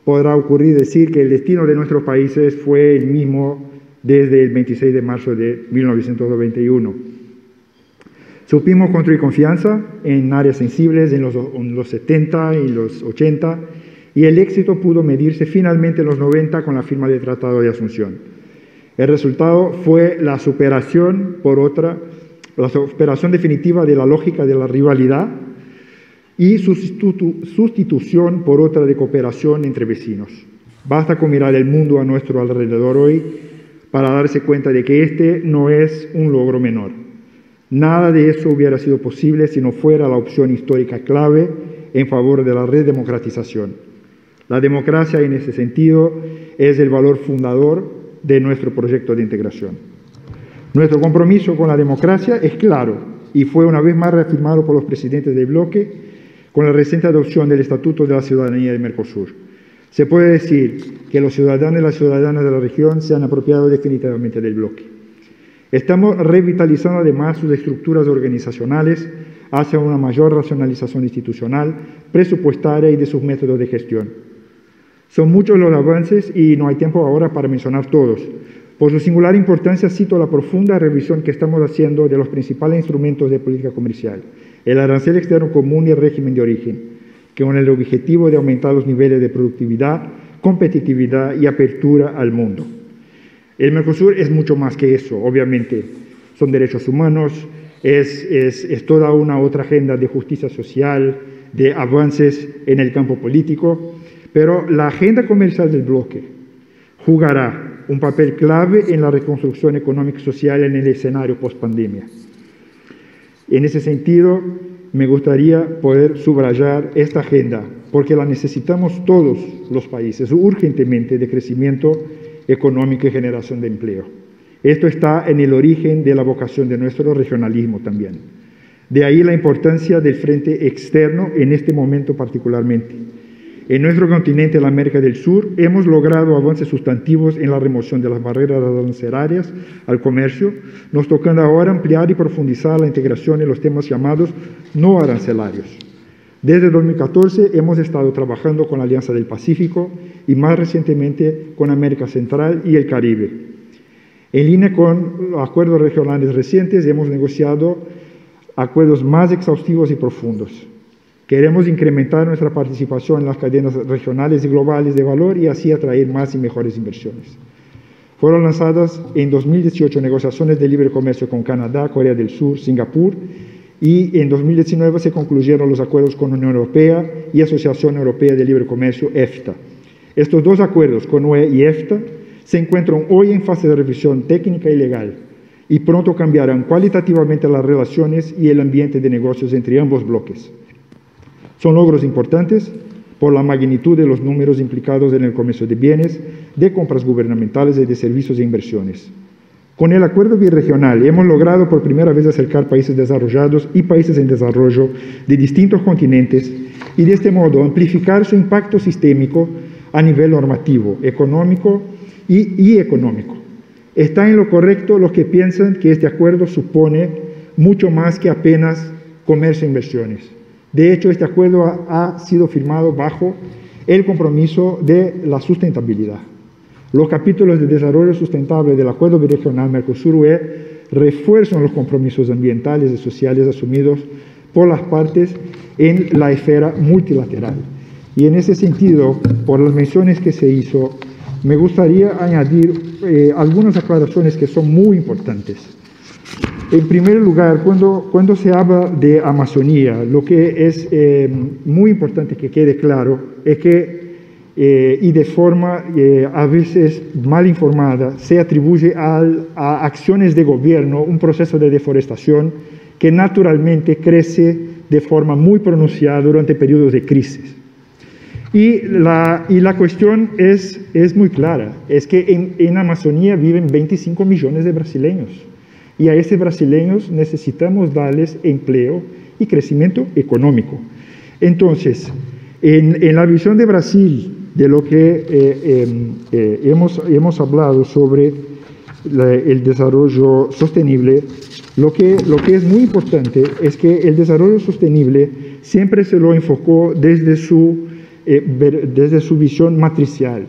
podrá ocurrir decir que el destino de nuestros países fue el mismo desde el 26 de marzo de 1991. Supimos construir confianza en áreas sensibles en los 70 y los 80 y el éxito pudo medirse finalmente en los 90 con la firma del Tratado de Asunción. El resultado fue la superación definitiva de la lógica de la rivalidad y su sustitución por otra de cooperación entre vecinos. Basta con mirar el mundo a nuestro alrededor hoy para darse cuenta de que este no es un logro menor. Nada de eso hubiera sido posible si no fuera la opción histórica clave en favor de la redemocratización. La democracia, en ese sentido, es el valor fundador de nuestro proyecto de integración. Nuestro compromiso con la democracia es claro y fue una vez más reafirmado por los presidentes del bloque con la reciente adopción del Estatuto de la Ciudadanía de Mercosur. Se puede decir que los ciudadanos y las ciudadanas de la región se han apropiado definitivamente del bloque. Estamos revitalizando además sus estructuras organizacionales hacia una mayor racionalización institucional, presupuestaria y de sus métodos de gestión. Son muchos los avances y no hay tiempo ahora para mencionar todos. Por su singular importancia cito la profunda revisión que estamos haciendo de los principales instrumentos de política comercial, el arancel externo común y el régimen de origen, que con el objetivo de aumentar los niveles de productividad, competitividad y apertura al mundo. El Mercosur es mucho más que eso, obviamente. Son derechos humanos, es toda una otra agenda de justicia social, de avances en el campo político, pero la agenda comercial del bloque jugará un papel clave en la reconstrucción económica y social en el escenario post-pandemia. En ese sentido, me gustaría poder subrayar esta agenda, porque la necesitamos todos los países urgentemente de crecimiento económico y generación de empleo. Esto está en el origen de la vocación de nuestro regionalismo también. De ahí la importancia del frente externo en este momento particularmente. En nuestro continente, la América del Sur, hemos logrado avances sustantivos en la remoción de las barreras arancelarias al comercio, nos tocando ahora ampliar y profundizar la integración en los temas llamados no arancelarios. Desde 2014 hemos estado trabajando con la Alianza del Pacífico y más recientemente con América Central y el Caribe. En línea con los acuerdos regionales recientes hemos negociado acuerdos más exhaustivos y profundos. Queremos incrementar nuestra participación en las cadenas regionales y globales de valor y así atraer más y mejores inversiones. Fueron lanzadas en 2018 negociaciones de libre comercio con Canadá, Corea del Sur, Singapur, y en 2019 se concluyeron los acuerdos con la Unión Europea y Asociación Europea de Libre Comercio, EFTA. Estos dos acuerdos con UE y EFTA se encuentran hoy en fase de revisión técnica y legal y pronto cambiarán cualitativamente las relaciones y el ambiente de negocios entre ambos bloques. Son logros importantes por la magnitud de los números implicados en el comercio de bienes, de compras gubernamentales y de servicios e inversiones. Con el acuerdo birregional hemos logrado por primera vez acercar países desarrollados y países en desarrollo de distintos continentes y de este modo amplificar su impacto sistémico a nivel normativo, económico y económico. Está en lo correcto los que piensan que este acuerdo supone mucho más que apenas comercio e inversiones. De hecho, este acuerdo ha sido firmado bajo el compromiso de la sustentabilidad. Los capítulos de desarrollo sustentable del Acuerdo Birregional Mercosur-UE refuerzan los compromisos ambientales y sociales asumidos por las partes en la esfera multilateral. Y en ese sentido, por las menciones que se hizo, me gustaría añadir algunas aclaraciones que son muy importantes. En primer lugar, cuando se habla de Amazonía, lo que es muy importante que quede claro es que, y de forma a veces mal informada, se atribuye a acciones de gobierno un proceso de deforestación que naturalmente crece de forma muy pronunciada durante periodos de crisis. Y la cuestión es muy clara, es que en Amazonía viven 25 millones de brasileños. Y a estos brasileños necesitamos darles empleo y crecimiento económico. Entonces, en la visión de Brasil, de lo que hemos hablado sobre el desarrollo sostenible, lo que es muy importante es que el desarrollo sostenible siempre se lo enfocó desde su visión matricial.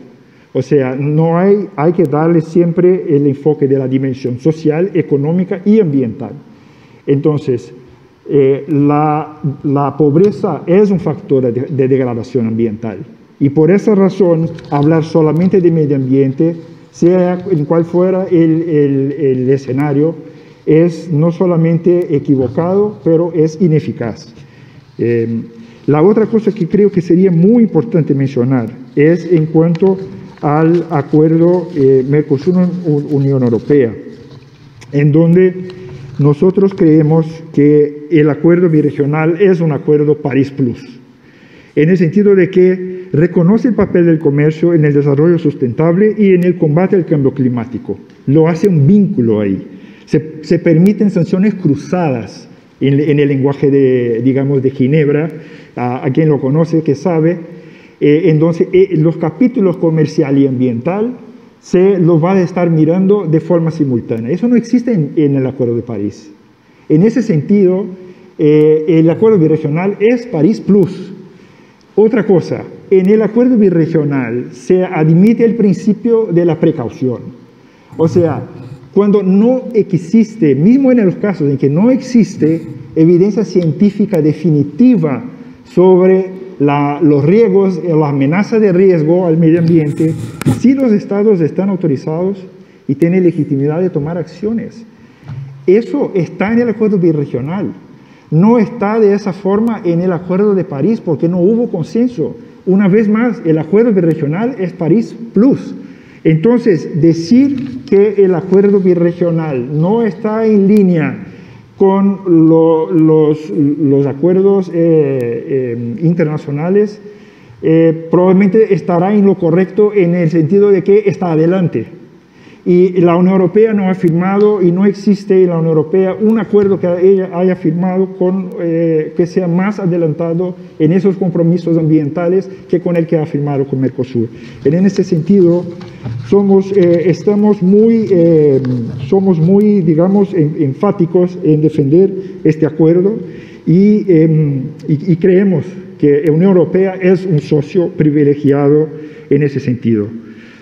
O sea, no hay que darle siempre el enfoque de la dimensión social, económica y ambiental. Entonces, la pobreza es un factor de degradación ambiental. Y por esa razón, hablar solamente de medio ambiente, sea en cual fuera el escenario, es no solamente equivocado, pero es ineficaz. La otra cosa que creo que sería muy importante mencionar es en cuanto al acuerdo Mercosur-Unión Europea, en donde nosotros creemos que el acuerdo birregional es un acuerdo París Plus, en el sentido de que reconoce el papel del comercio en el desarrollo sustentable y en el combate al cambio climático. Lo hace un vínculo ahí. Se permiten sanciones cruzadas en el lenguaje de Ginebra, a quien lo conoce, que sabe. Entonces, los capítulos comercial y ambiental se los va a estar mirando de forma simultánea. Eso no existe en el Acuerdo de París. En ese sentido, el Acuerdo Birregional es París Plus. Otra cosa, en el Acuerdo Birregional se admite el principio de la precaución. O sea, cuando no existe, mismo en los casos en que no existe evidencia científica definitiva sobre los riesgos, la amenaza de riesgo al medio ambiente, sí los estados están autorizados y tienen legitimidad de tomar acciones. Eso está en el Acuerdo Birregional. No está de esa forma en el Acuerdo de París porque no hubo consenso. Una vez más, el Acuerdo Birregional es París Plus. Entonces, decir que el Acuerdo Birregional no está en línea con los acuerdos internacionales, probablemente estará en lo correcto en el sentido de que está adelante. Y la Unión Europea no ha firmado y no existe en la Unión Europea un acuerdo que ella haya firmado que sea más adelantado en esos compromisos ambientales que con el que ha firmado con Mercosur. En este sentido, estamos muy, digamos, enfáticos en defender este acuerdo y creemos que la Unión Europea es un socio privilegiado en ese sentido.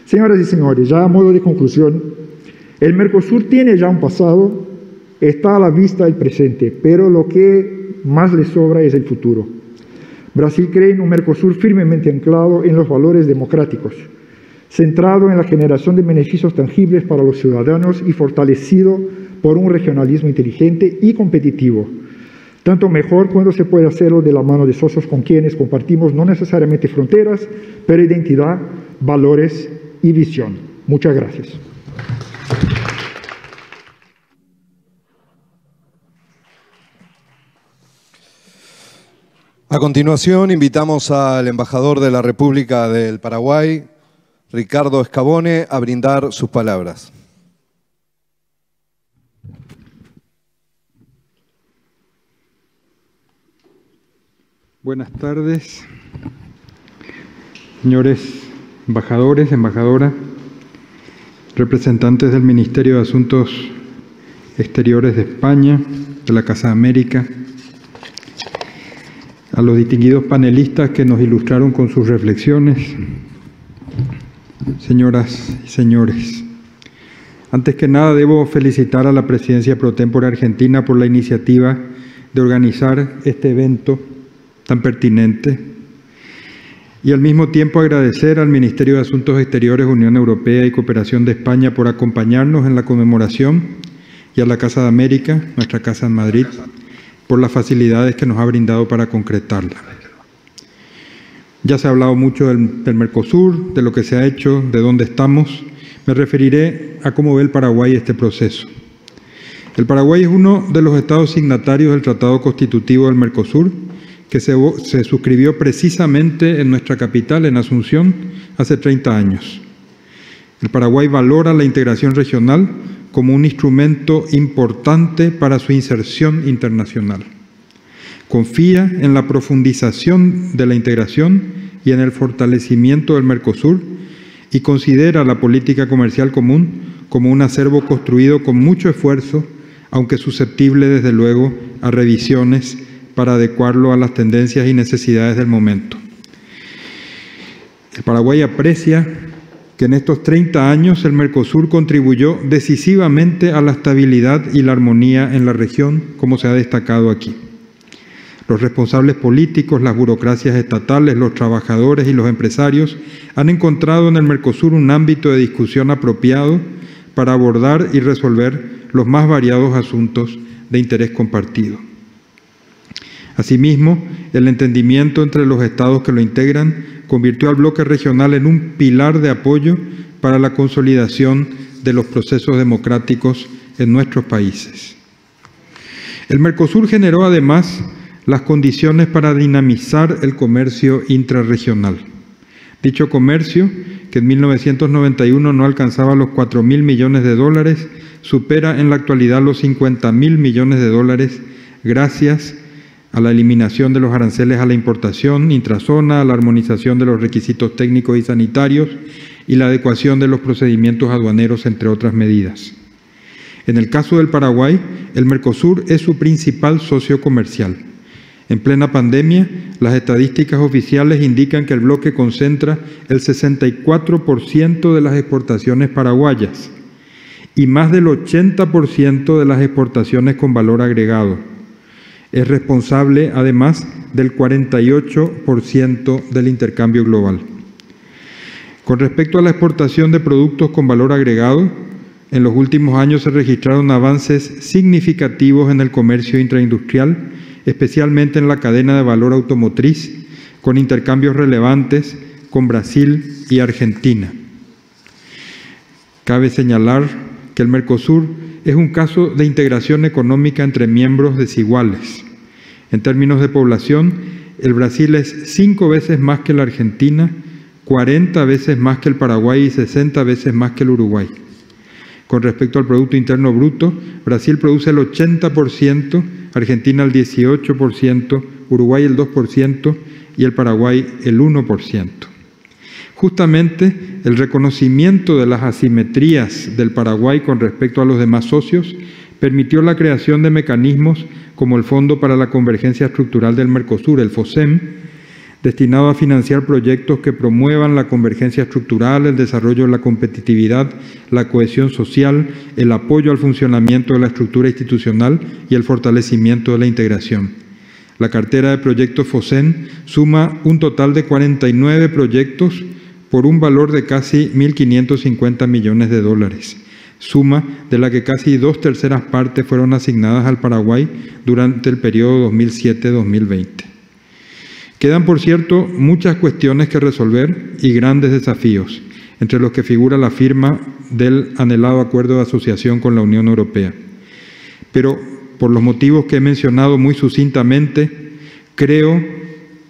Señoras y señores, ya a modo de conclusión, el Mercosur tiene ya un pasado, está a la vista el presente, pero lo que más le sobra es el futuro. Brasil cree en un Mercosur firmemente anclado en los valores democráticos, centrado en la generación de beneficios tangibles para los ciudadanos y fortalecido por un regionalismo inteligente y competitivo. Tanto mejor cuando se puede hacerlo de la mano de socios con quienes compartimos no necesariamente fronteras, pero identidad, valores y visión. Muchas gracias. A continuación, invitamos al embajador de la República del Paraguay, Ricardo Scavone, a brindar sus palabras. Buenas tardes, señores embajadores, embajadora, representantes del Ministerio de Asuntos Exteriores de España, de la Casa de América, a los distinguidos panelistas que nos ilustraron con sus reflexiones, señoras y señores. Antes que nada, debo felicitar a la Presidencia Pro Tempore Argentina por la iniciativa de organizar este evento tan pertinente y al mismo tiempo agradecer al Ministerio de Asuntos Exteriores, Unión Europea y Cooperación de España por acompañarnos en la conmemoración y a la Casa de América, nuestra casa en Madrid, por las facilidades que nos ha brindado para concretarla. Ya se ha hablado mucho del Mercosur, de lo que se ha hecho, de dónde estamos. Me referiré a cómo ve el Paraguay este proceso. El Paraguay es uno de los estados signatarios del Tratado Constitutivo del Mercosur, que se suscribió precisamente en nuestra capital, en Asunción, hace 30 años. El Paraguay valora la integración regional como un instrumento importante para su inserción internacional. Confía en la profundización de la integración y en el fortalecimiento del Mercosur y considera la política comercial común como un acervo construido con mucho esfuerzo, aunque susceptible, desde luego, a revisiones para adecuarlo a las tendencias y necesidades del momento. El Paraguay aprecia que en estos 30 años el Mercosur contribuyó decisivamente a la estabilidad y la armonía en la región, como se ha destacado aquí. Los responsables políticos, las burocracias estatales, los trabajadores y los empresarios han encontrado en el Mercosur un ámbito de discusión apropiado para abordar y resolver los más variados asuntos de interés compartido. Asimismo, el entendimiento entre los estados que lo integran convirtió al bloque regional en un pilar de apoyo para la consolidación de los procesos democráticos en nuestros países. El Mercosur generó además las condiciones para dinamizar el comercio intrarregional. Dicho comercio, que en 1991 no alcanzaba los 4.000 millones de dólares, supera en la actualidad los 50.000 millones de dólares gracias a la eliminación de los aranceles a la importación intrazona, a la armonización de los requisitos técnicos y sanitarios y la adecuación de los procedimientos aduaneros, entre otras medidas. En el caso del Paraguay, el Mercosur es su principal socio comercial. En plena pandemia, las estadísticas oficiales indican que el bloque concentra el 64% de las exportaciones paraguayas y más del 80% de las exportaciones con valor agregado. Es responsable, además, del 48% del intercambio global. Con respecto a la exportación de productos con valor agregado, en los últimos años se registraron avances significativos en el comercio intraindustrial, especialmente en la cadena de valor automotriz, con intercambios relevantes con Brasil y Argentina. Cabe señalar que el Mercosur es un caso de integración económica entre miembros desiguales. En términos de población, el Brasil es 5 veces más que la Argentina, 40 veces más que el Paraguay y 60 veces más que el Uruguay. Con respecto al Producto Interno Bruto, Brasil produce el 80%, Argentina el 18%, Uruguay el 2% y el Paraguay el 1%. Justamente el reconocimiento de las asimetrías del Paraguay con respecto a los demás socios permitió la creación de mecanismos como el Fondo para la Convergencia Estructural del Mercosur, el FOSEM, destinado a financiar proyectos que promuevan la convergencia estructural, el desarrollo de la competitividad, la cohesión social, el apoyo al funcionamiento de la estructura institucional y el fortalecimiento de la integración. La cartera de proyectos FOSEM suma un total de 49 proyectos por un valor de casi 1.550 millones de dólares, suma de la que casi 2/3 partes fueron asignadas al Paraguay durante el periodo 2007-2020. Quedan, por cierto, muchas cuestiones que resolver y grandes desafíos, entre los que figura la firma del anhelado acuerdo de asociación con la Unión Europea. Pero, por los motivos que he mencionado muy sucintamente, creo,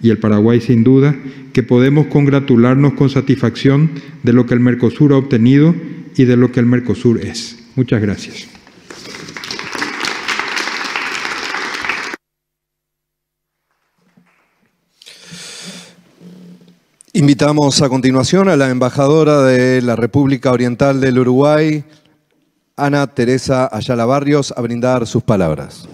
y el Paraguay sin duda, que podemos congratularnos con satisfacción de lo que el Mercosur ha obtenido y de lo que el Mercosur es. Muchas gracias. Invitamos a continuación a la embajadora de la República Oriental del Uruguay, Ana Teresa Ayala Barrios, a brindar sus palabras.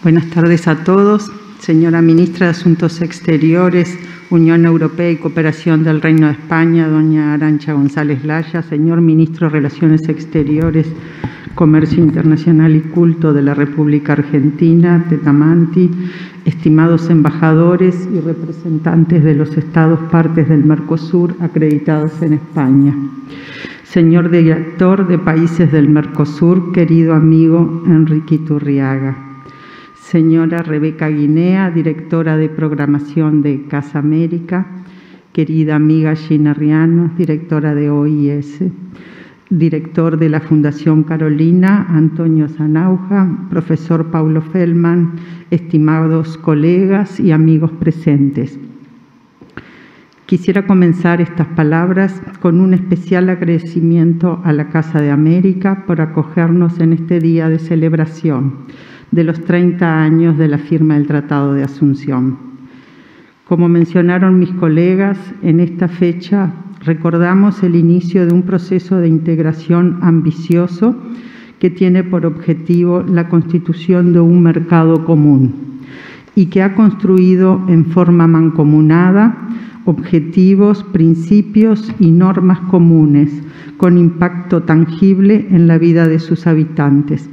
Buenas tardes a todos. Señora Ministra de Asuntos Exteriores, Unión Europea y Cooperación del Reino de España, doña Arantxa González Laya, señor Ministro de Relaciones Exteriores, Comercio Internacional y Culto de la República Argentina, Tetamanti, estimados embajadores y representantes de los Estados partes del Mercosur acreditados en España, señor director de Países del Mercosur, querido amigo Enrique Iturriaga, señora Rebeca Guinea, directora de programación de Casa América, querida amiga Gina Riano, directora de OIS, director de la Fundación Carolina, Antonio Zanauja, profesor Paulo Feldman, estimados colegas y amigos presentes. Quisiera comenzar estas palabras con un especial agradecimiento a la Casa de América por acogernos en este día de celebración de los 30 años de la firma del Tratado de Asunción. Como mencionaron mis colegas, en esta fecha recordamos el inicio de un proceso de integración ambicioso que tiene por objetivo la constitución de un mercado común y que ha construido en forma mancomunada objetivos, principios y normas comunes con impacto tangible en la vida de sus habitantes.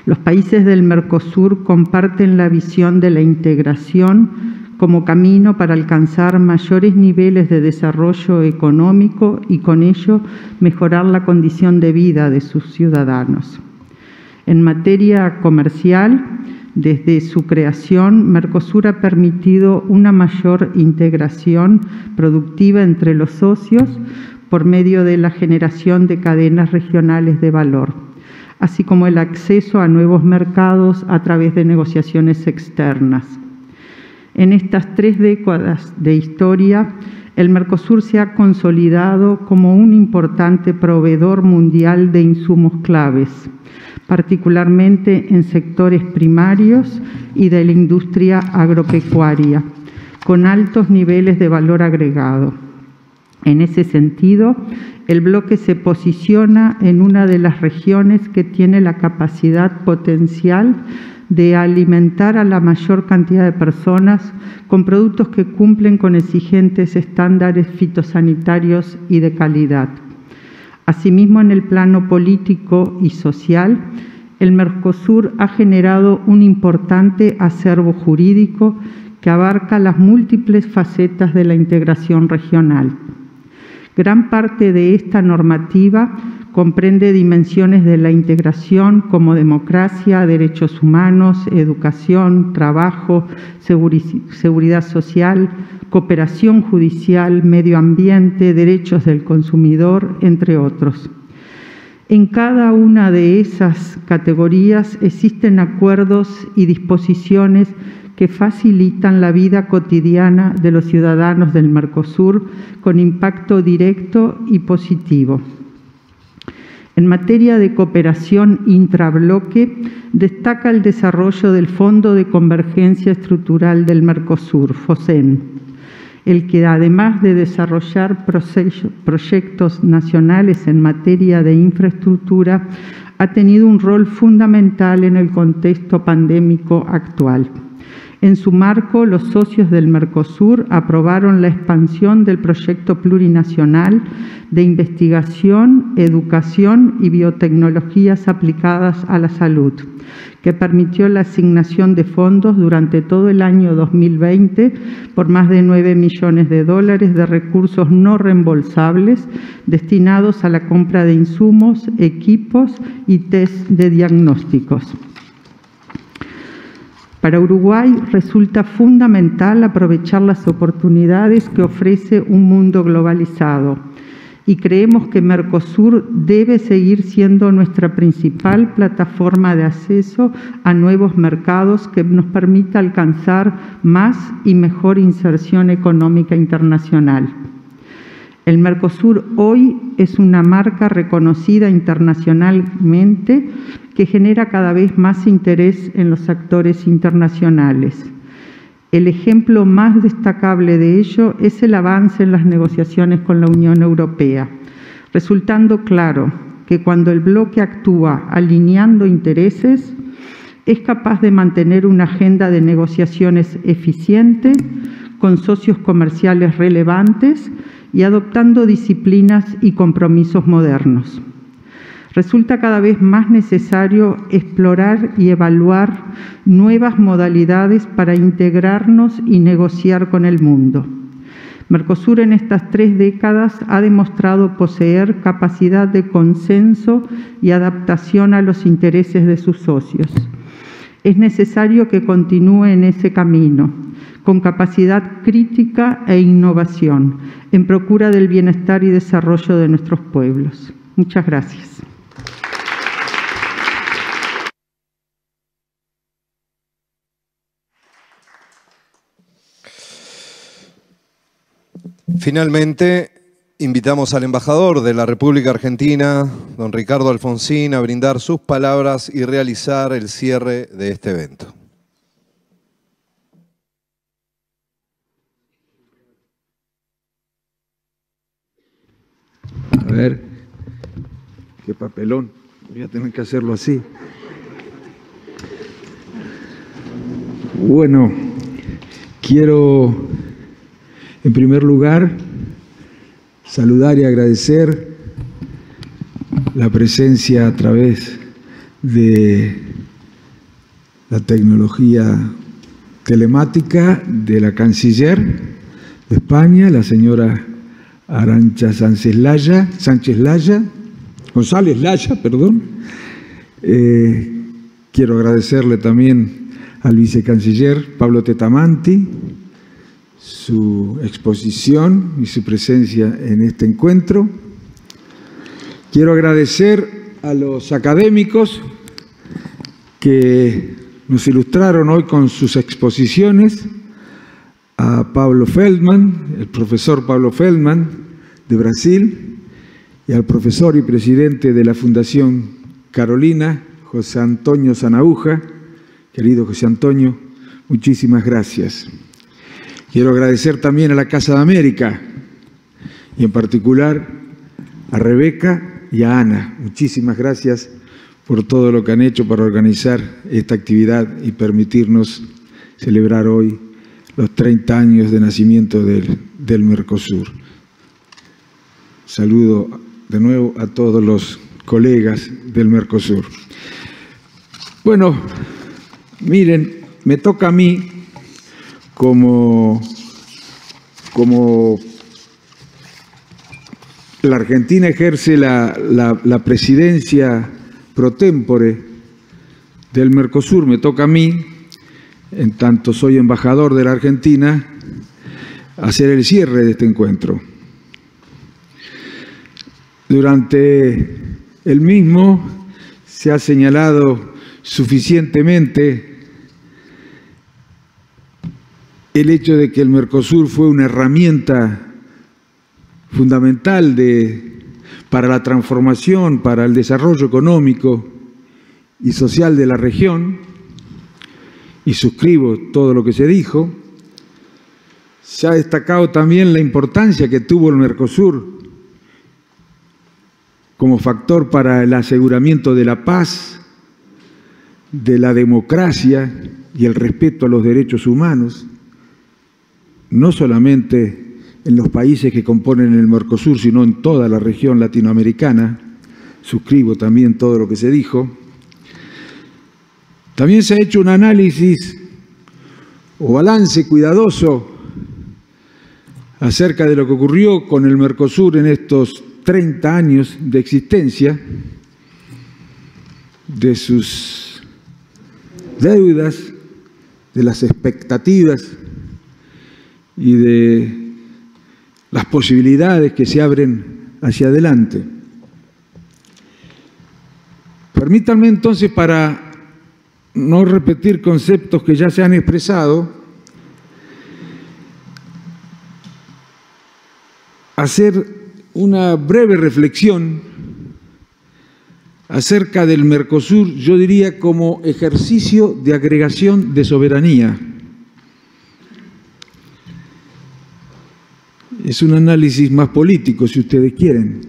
Los países del Mercosur comparten la visión de la integración como camino para alcanzar mayores niveles de desarrollo económico y con ello mejorar la condición de vida de sus ciudadanos. En materia comercial, desde su creación, Mercosur ha permitido una mayor integración productiva entre los socios por medio de la generación de cadenas regionales de valor, así como el acceso a nuevos mercados a través de negociaciones externas. En estas 3 décadas de historia, el Mercosur se ha consolidado como un importante proveedor mundial de insumos claves, particularmente en sectores primarios y de la industria agropecuaria, con altos niveles de valor agregado. En ese sentido, el bloque se posiciona en una de las regiones que tiene la capacidad potencial de alimentar a la mayor cantidad de personas con productos que cumplen con exigentes estándares fitosanitarios y de calidad. Asimismo, en el plano político y social, el Mercosur ha generado un importante acervo jurídico que abarca las múltiples facetas de la integración regional. Gran parte de esta normativa comprende dimensiones de la integración como democracia, derechos humanos, educación, trabajo, seguridad social, cooperación judicial, medio ambiente, derechos del consumidor, entre otros. En cada una de esas categorías existen acuerdos y disposiciones que facilitan la vida cotidiana de los ciudadanos del Mercosur con impacto directo y positivo. En materia de cooperación intrabloque, destaca el desarrollo del Fondo de Convergencia Estructural del Mercosur, FOSEN, el que además de desarrollar proyectos nacionales en materia de infraestructura, ha tenido un rol fundamental en el contexto pandémico actual. En su marco, los socios del Mercosur aprobaron la expansión del proyecto plurinacional de investigación, educación y biotecnologías aplicadas a la salud, que permitió la asignación de fondos durante todo el año 2020 por más de $9 millones de recursos no reembolsables destinados a la compra de insumos, equipos y test de diagnósticos. Para Uruguay resulta fundamental aprovechar las oportunidades que ofrece un mundo globalizado y creemos que Mercosur debe seguir siendo nuestra principal plataforma de acceso a nuevos mercados que nos permita alcanzar más y mejor inserción económica internacional. El Mercosur hoy es una marca reconocida internacionalmente que genera cada vez más interés en los actores internacionales. El ejemplo más destacable de ello es el avance en las negociaciones con la Unión Europea, resultando claro que cuando el bloque actúa alineando intereses, es capaz de mantener una agenda de negociaciones eficiente, con socios comerciales relevantes y adoptando disciplinas y compromisos modernos. Resulta cada vez más necesario explorar y evaluar nuevas modalidades para integrarnos y negociar con el mundo. Mercosur en estas 3 décadas ha demostrado poseer capacidad de consenso y adaptación a los intereses de sus socios. Es necesario que continúe en ese camino, con capacidad crítica e innovación, en procura del bienestar y desarrollo de nuestros pueblos. Muchas gracias. Finalmente, invitamos al embajador de la República Argentina, don Ricardo Alfonsín, a brindar sus palabras y realizar el cierre de este evento. A ver, qué papelón, voy a tener que hacerlo así. Bueno, quiero en primer lugar saludar y agradecer la presencia a través de la tecnología telemática de la canciller de España, la señora Arantxa González Laya, perdón. Quiero agradecerle también al vicecanciller Pablo Tetamanti su exposición y su presencia en este encuentro. Quiero agradecer a los académicos que nos ilustraron hoy con sus exposiciones, a Pablo Feldman, el profesor Pablo Feldman de Brasil, y al profesor y presidente de la Fundación Carolina, José Antonio Sanauja. Querido José Antonio, muchísimas gracias. Quiero agradecer también a la Casa de América y en particular a Rebeca y a Ana. Muchísimas gracias por todo lo que han hecho para organizar esta actividad y permitirnos celebrar hoy los 30 años de nacimiento del Mercosur. Saludo de nuevo a todos los colegas del Mercosur. Bueno, miren, me toca a mí como la Argentina ejerce la presidencia pro tempore del Mercosur, me toca a mí, en tanto soy embajador de la Argentina, hacer el cierre de este encuentro. Durante el mismo se ha señalado suficientemente el hecho de que el Mercosur fue una herramienta fundamental para la transformación, para el desarrollo económico y social de la región, y suscribo todo lo que se dijo. Se ha destacado también la importancia que tuvo el Mercosur como factor para el aseguramiento de la paz, de la democracia y el respeto a los derechos humanos, no solamente en los países que componen el Mercosur, sino en toda la región latinoamericana. Suscribo también todo lo que se dijo. También se ha hecho un análisis o balance cuidadoso acerca de lo que ocurrió con el Mercosur en estos 30 años de existencia, de sus deudas, de las expectativas y de las posibilidades que se abren hacia adelante. Permítanme entonces, para no repetir conceptos que ya se han expresado, hacer una breve reflexión acerca del Mercosur, yo diría como ejercicio de agregación de soberanía. Es un análisis más político, si ustedes quieren.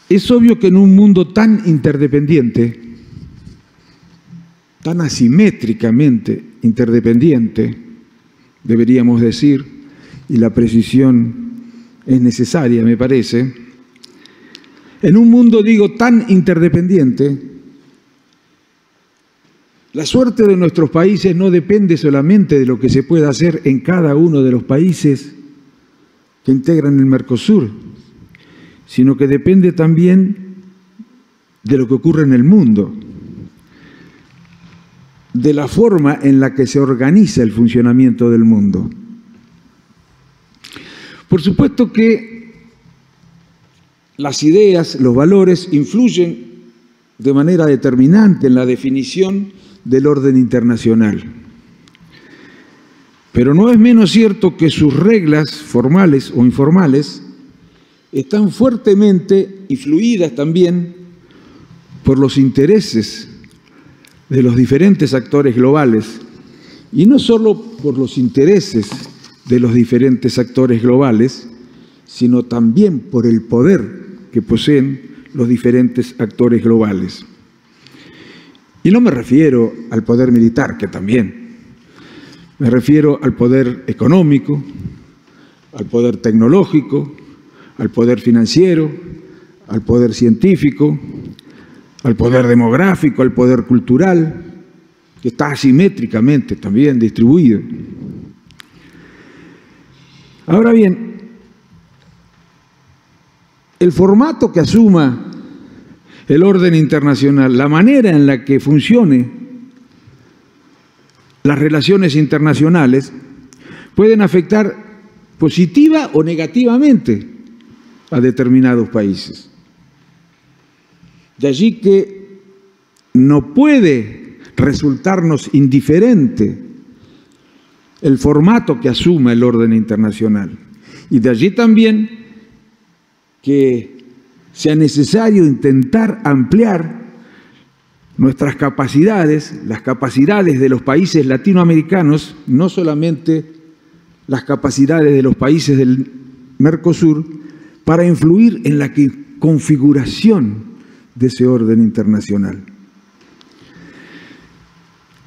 Es obvio que en un mundo tan interdependiente, tan asimétricamente interdependiente, deberíamos decir, y la precisión es necesaria, me parece, en un mundo, digo, tan interdependiente, la suerte de nuestros países no depende solamente de lo que se pueda hacer en cada uno de los países que integran el Mercosur, sino que depende también de lo que ocurre en el mundo, de la forma en la que se organiza el funcionamiento del mundo. Por supuesto que las ideas, los valores influyen de manera determinante en la definición del orden internacional. Pero no es menos cierto que sus reglas formales o informales están fuertemente influidas también por los intereses de los diferentes actores globales, y no solo por los intereses de los diferentes actores globales, sino también por el poder que poseen los diferentes actores globales. Y no me refiero al poder militar, que también. Me refiero al poder económico, al poder tecnológico, al poder financiero, al poder científico, al poder demográfico, al poder cultural, que está asimétricamente también distribuido. Ahora bien, el formato que asuma el orden internacional, la manera en la que funcione las relaciones internacionales, pueden afectar positiva o negativamente a determinados países. De allí que no puede resultarnos indiferente el formato que asuma el orden internacional. Y de allí también que sea necesario intentar ampliar nuestras capacidades, las capacidades de los países latinoamericanos, no solamente las capacidades de los países del Mercosur, para influir en la configuración de ese orden internacional.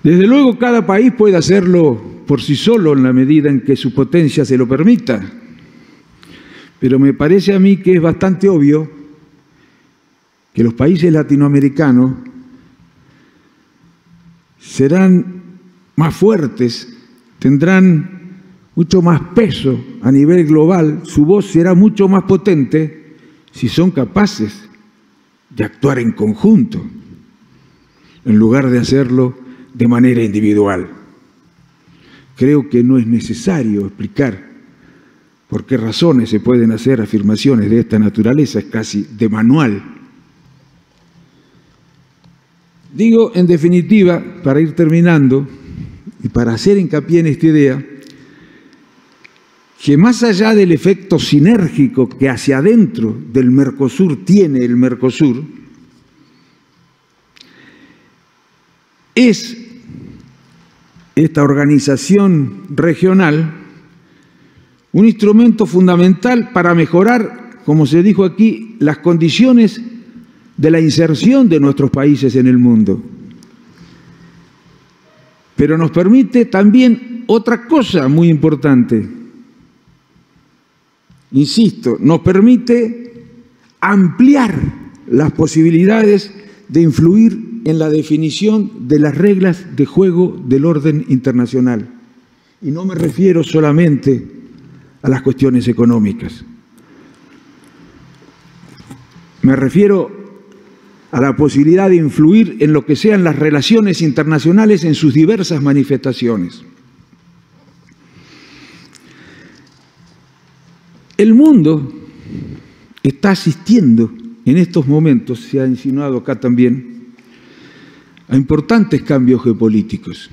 Desde luego, cada país puede hacerlo por sí solo en la medida en que su potencia se lo permita, pero me parece a mí que es bastante obvio que los países latinoamericanos serán más fuertes, tendrán mucho más peso a nivel global, su voz será mucho más potente si son capaces de actuar en conjunto, en lugar de hacerlo de manera individual. Creo que no es necesario explicar por qué razones se pueden hacer afirmaciones de esta naturaleza, es casi de manual. Digo, en definitiva, para ir terminando y para hacer hincapié en esta idea, que más allá del efecto sinérgico que hacia adentro del Mercosur tiene el Mercosur, es esta organización regional un instrumento fundamental para mejorar, como se dijo aquí, las condiciones de la inserción de nuestros países en el mundo. Pero nos permite también otra cosa muy importante. Insisto, nos permite ampliar las posibilidades de influir en la definición de las reglas de juego del orden internacional. Y no me refiero solamente a las cuestiones económicas. Me refiero a la posibilidad de influir en lo que sean las relaciones internacionales en sus diversas manifestaciones. El mundo está asistiendo en estos momentos, se ha insinuado acá también, a importantes cambios geopolíticos.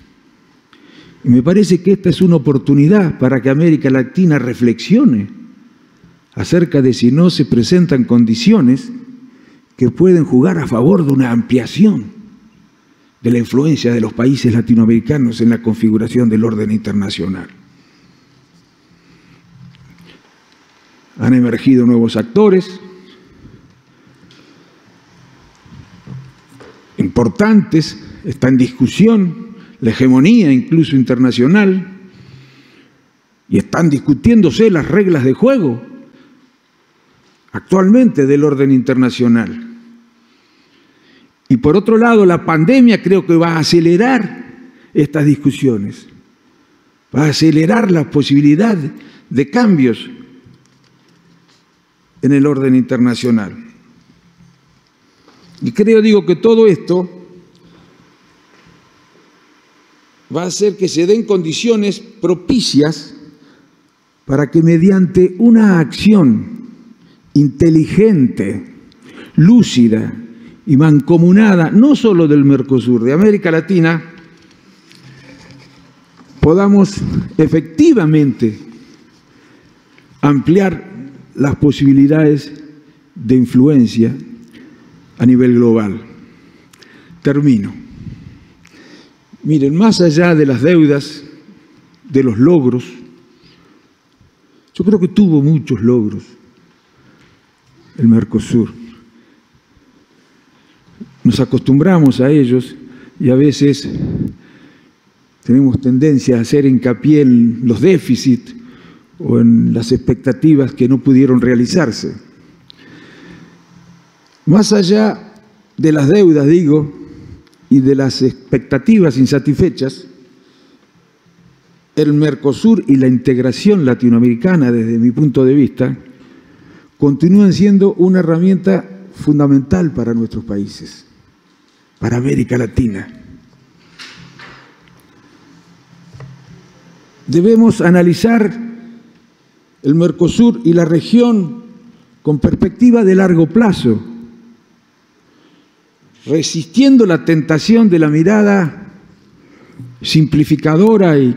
Y me parece que esta es una oportunidad para que América Latina reflexione acerca de si no se presentan condiciones que pueden jugar a favor de una ampliación de la influencia de los países latinoamericanos en la configuración del orden internacional. Han emergido nuevos actores importantes, está en discusión la hegemonía incluso internacional y están discutiéndose las reglas de juego actualmente del orden internacional. Y por otro lado, la pandemia creo que va a acelerar estas discusiones, va a acelerar la posibilidad de cambios en el orden internacional. Y digo que todo esto va a hacer que se den condiciones propicias para que mediante una acción inteligente, lúcida y mancomunada, no solo del Mercosur, de América Latina, podamos efectivamente ampliar las posibilidades de influencia a nivel global. Termino. Miren, más allá de las deudas, de los logros, yo creo que tuvo muchos logros el Mercosur. Nos acostumbramos a ellos y a veces tenemos tendencia a hacer hincapié en los déficits o en las expectativas que no pudieron realizarse. Más allá de las deudas, digo, y de las expectativas insatisfechas, el Mercosur y la integración latinoamericana, desde mi punto de vista, continúan siendo una herramienta fundamental para nuestros países, para América Latina. Debemos analizar el Mercosur y la región con perspectiva de largo plazo, resistiendo la tentación de la mirada simplificadora y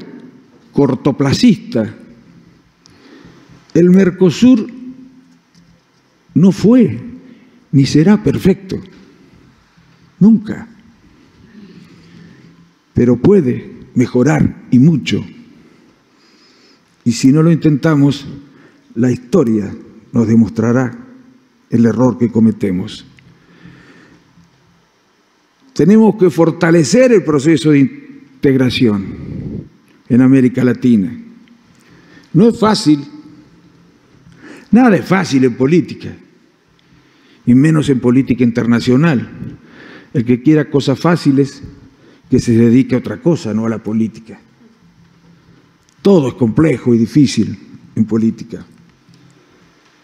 cortoplacista. El Mercosur no fue ni será perfecto, nunca, pero puede mejorar y mucho. Y si no lo intentamos, la historia nos demostrará el error que cometemos. Tenemos que fortalecer el proceso de integración en América Latina. No es fácil, nada es fácil en política, y menos en política internacional. El que quiera cosas fáciles, que se dedique a otra cosa, no a la política. Todo es complejo y difícil en política.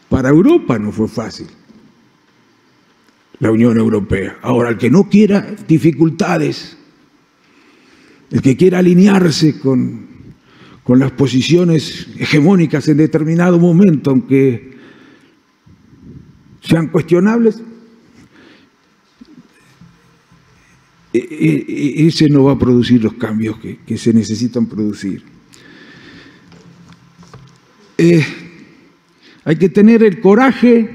Para Europa no fue fácil, la Unión Europea. Ahora, el que no quiera dificultades, el que quiera alinearse con las posiciones hegemónicas en determinado momento, aunque sean cuestionables, ese no va a producir los cambios que se necesitan producir. Hay que tener el coraje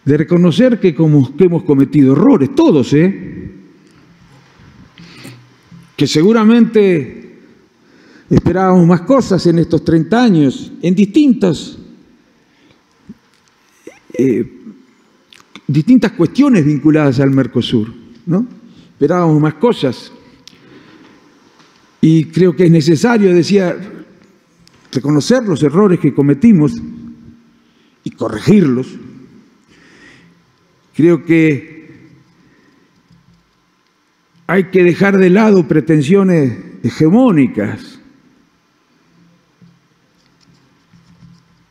de reconocer que hemos cometido errores, todos, que seguramente esperábamos más cosas en estos 30 años, en distintas cuestiones vinculadas al Mercosur, ¿no? Esperábamos más cosas. Y creo que es necesario, decía, reconocer los errores que cometimos y corregirlos. Creo que hay que dejar de lado pretensiones hegemónicas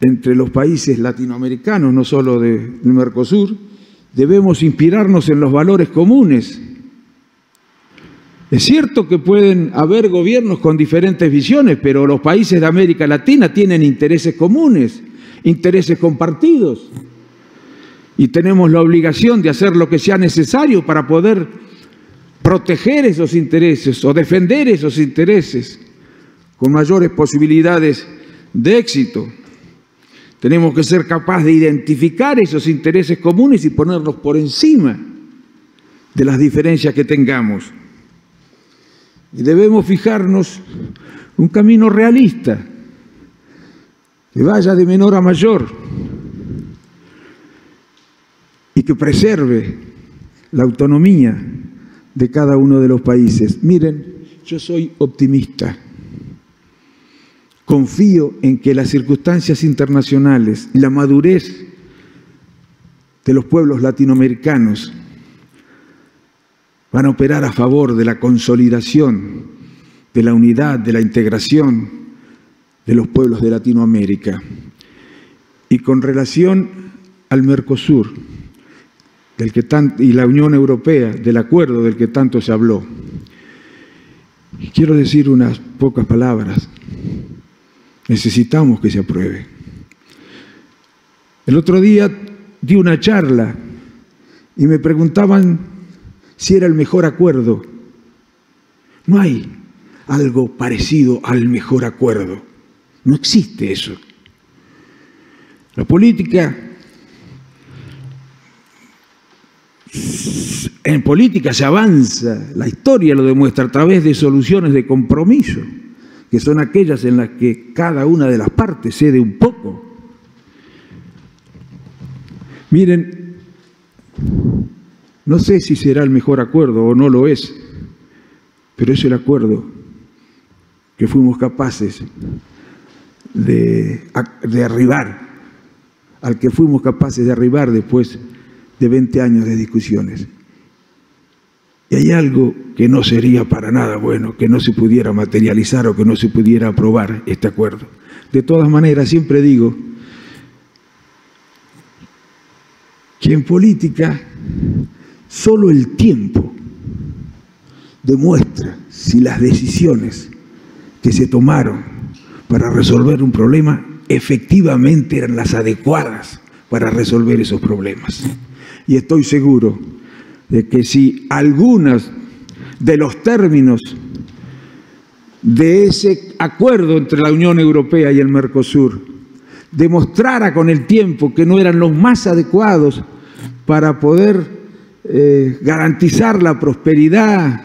entre los países latinoamericanos, no solo del Mercosur. Debemos inspirarnos en los valores comunes. Es cierto que pueden haber gobiernos con diferentes visiones, pero los países de América Latina tienen intereses comunes, intereses compartidos, y tenemos la obligación de hacer lo que sea necesario para poder proteger esos intereses o defender esos intereses con mayores posibilidades de éxito. Tenemos que ser capaces de identificar esos intereses comunes y ponerlos por encima de las diferencias que tengamos. Y debemos fijarnos un camino realista, que vaya de menor a mayor y que preserve la autonomía de cada uno de los países. Miren, yo soy optimista. Confío en que las circunstancias internacionales y la madurez de los pueblos latinoamericanos van a operar a favor de la consolidación, de la unidad, de la integración de los pueblos de Latinoamérica. Y con relación al Mercosur y la Unión Europea, del acuerdo del que tanto se habló, quiero decir unas pocas palabras. Necesitamos que se apruebe. El otro día di una charla y me preguntaban si era el mejor acuerdo. No hay algo parecido al mejor acuerdo. No existe eso. La política, en política se avanza, la historia lo demuestra a través de soluciones de compromiso, que son aquellas en las que cada una de las partes cede un poco. Miren, no sé si será el mejor acuerdo o no lo es, pero es el acuerdo que fuimos capaces de arribar, al que fuimos capaces de arribar después de 20 años de discusiones. Y hay algo que no sería para nada bueno, que no se pudiera materializar o que no se pudiera aprobar este acuerdo. De todas maneras, siempre digo que en política solo el tiempo demuestra si las decisiones que se tomaron para resolver un problema efectivamente eran las adecuadas para resolver esos problemas. Y estoy seguro de que si algunos de los términos de ese acuerdo entre la Unión Europea y el Mercosur demostrara con el tiempo que no eran los más adecuados para poder garantizar la prosperidad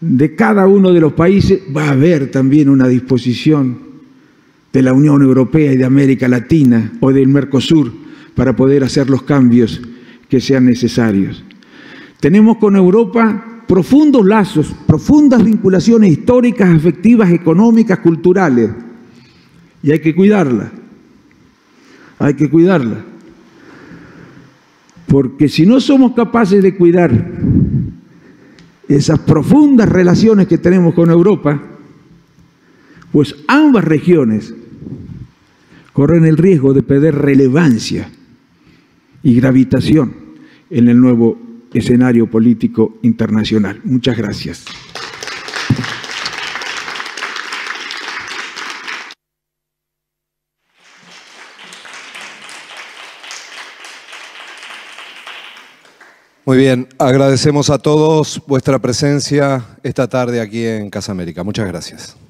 de cada uno de los países, va a haber también una disposición de la Unión Europea y de América Latina o del Mercosur para poder hacer los cambios que sean necesarios. Tenemos con Europa profundos lazos, profundas vinculaciones históricas, afectivas, económicas, culturales, y hay que cuidarla, porque si no somos capaces de cuidar esas profundas relaciones que tenemos con Europa, pues ambas regiones corren el riesgo de perder relevancia y gravitación en el nuevo escenario político internacional. Muchas gracias. Muy bien, agradecemos a todos vuestra presencia esta tarde aquí en Casa América. Muchas gracias.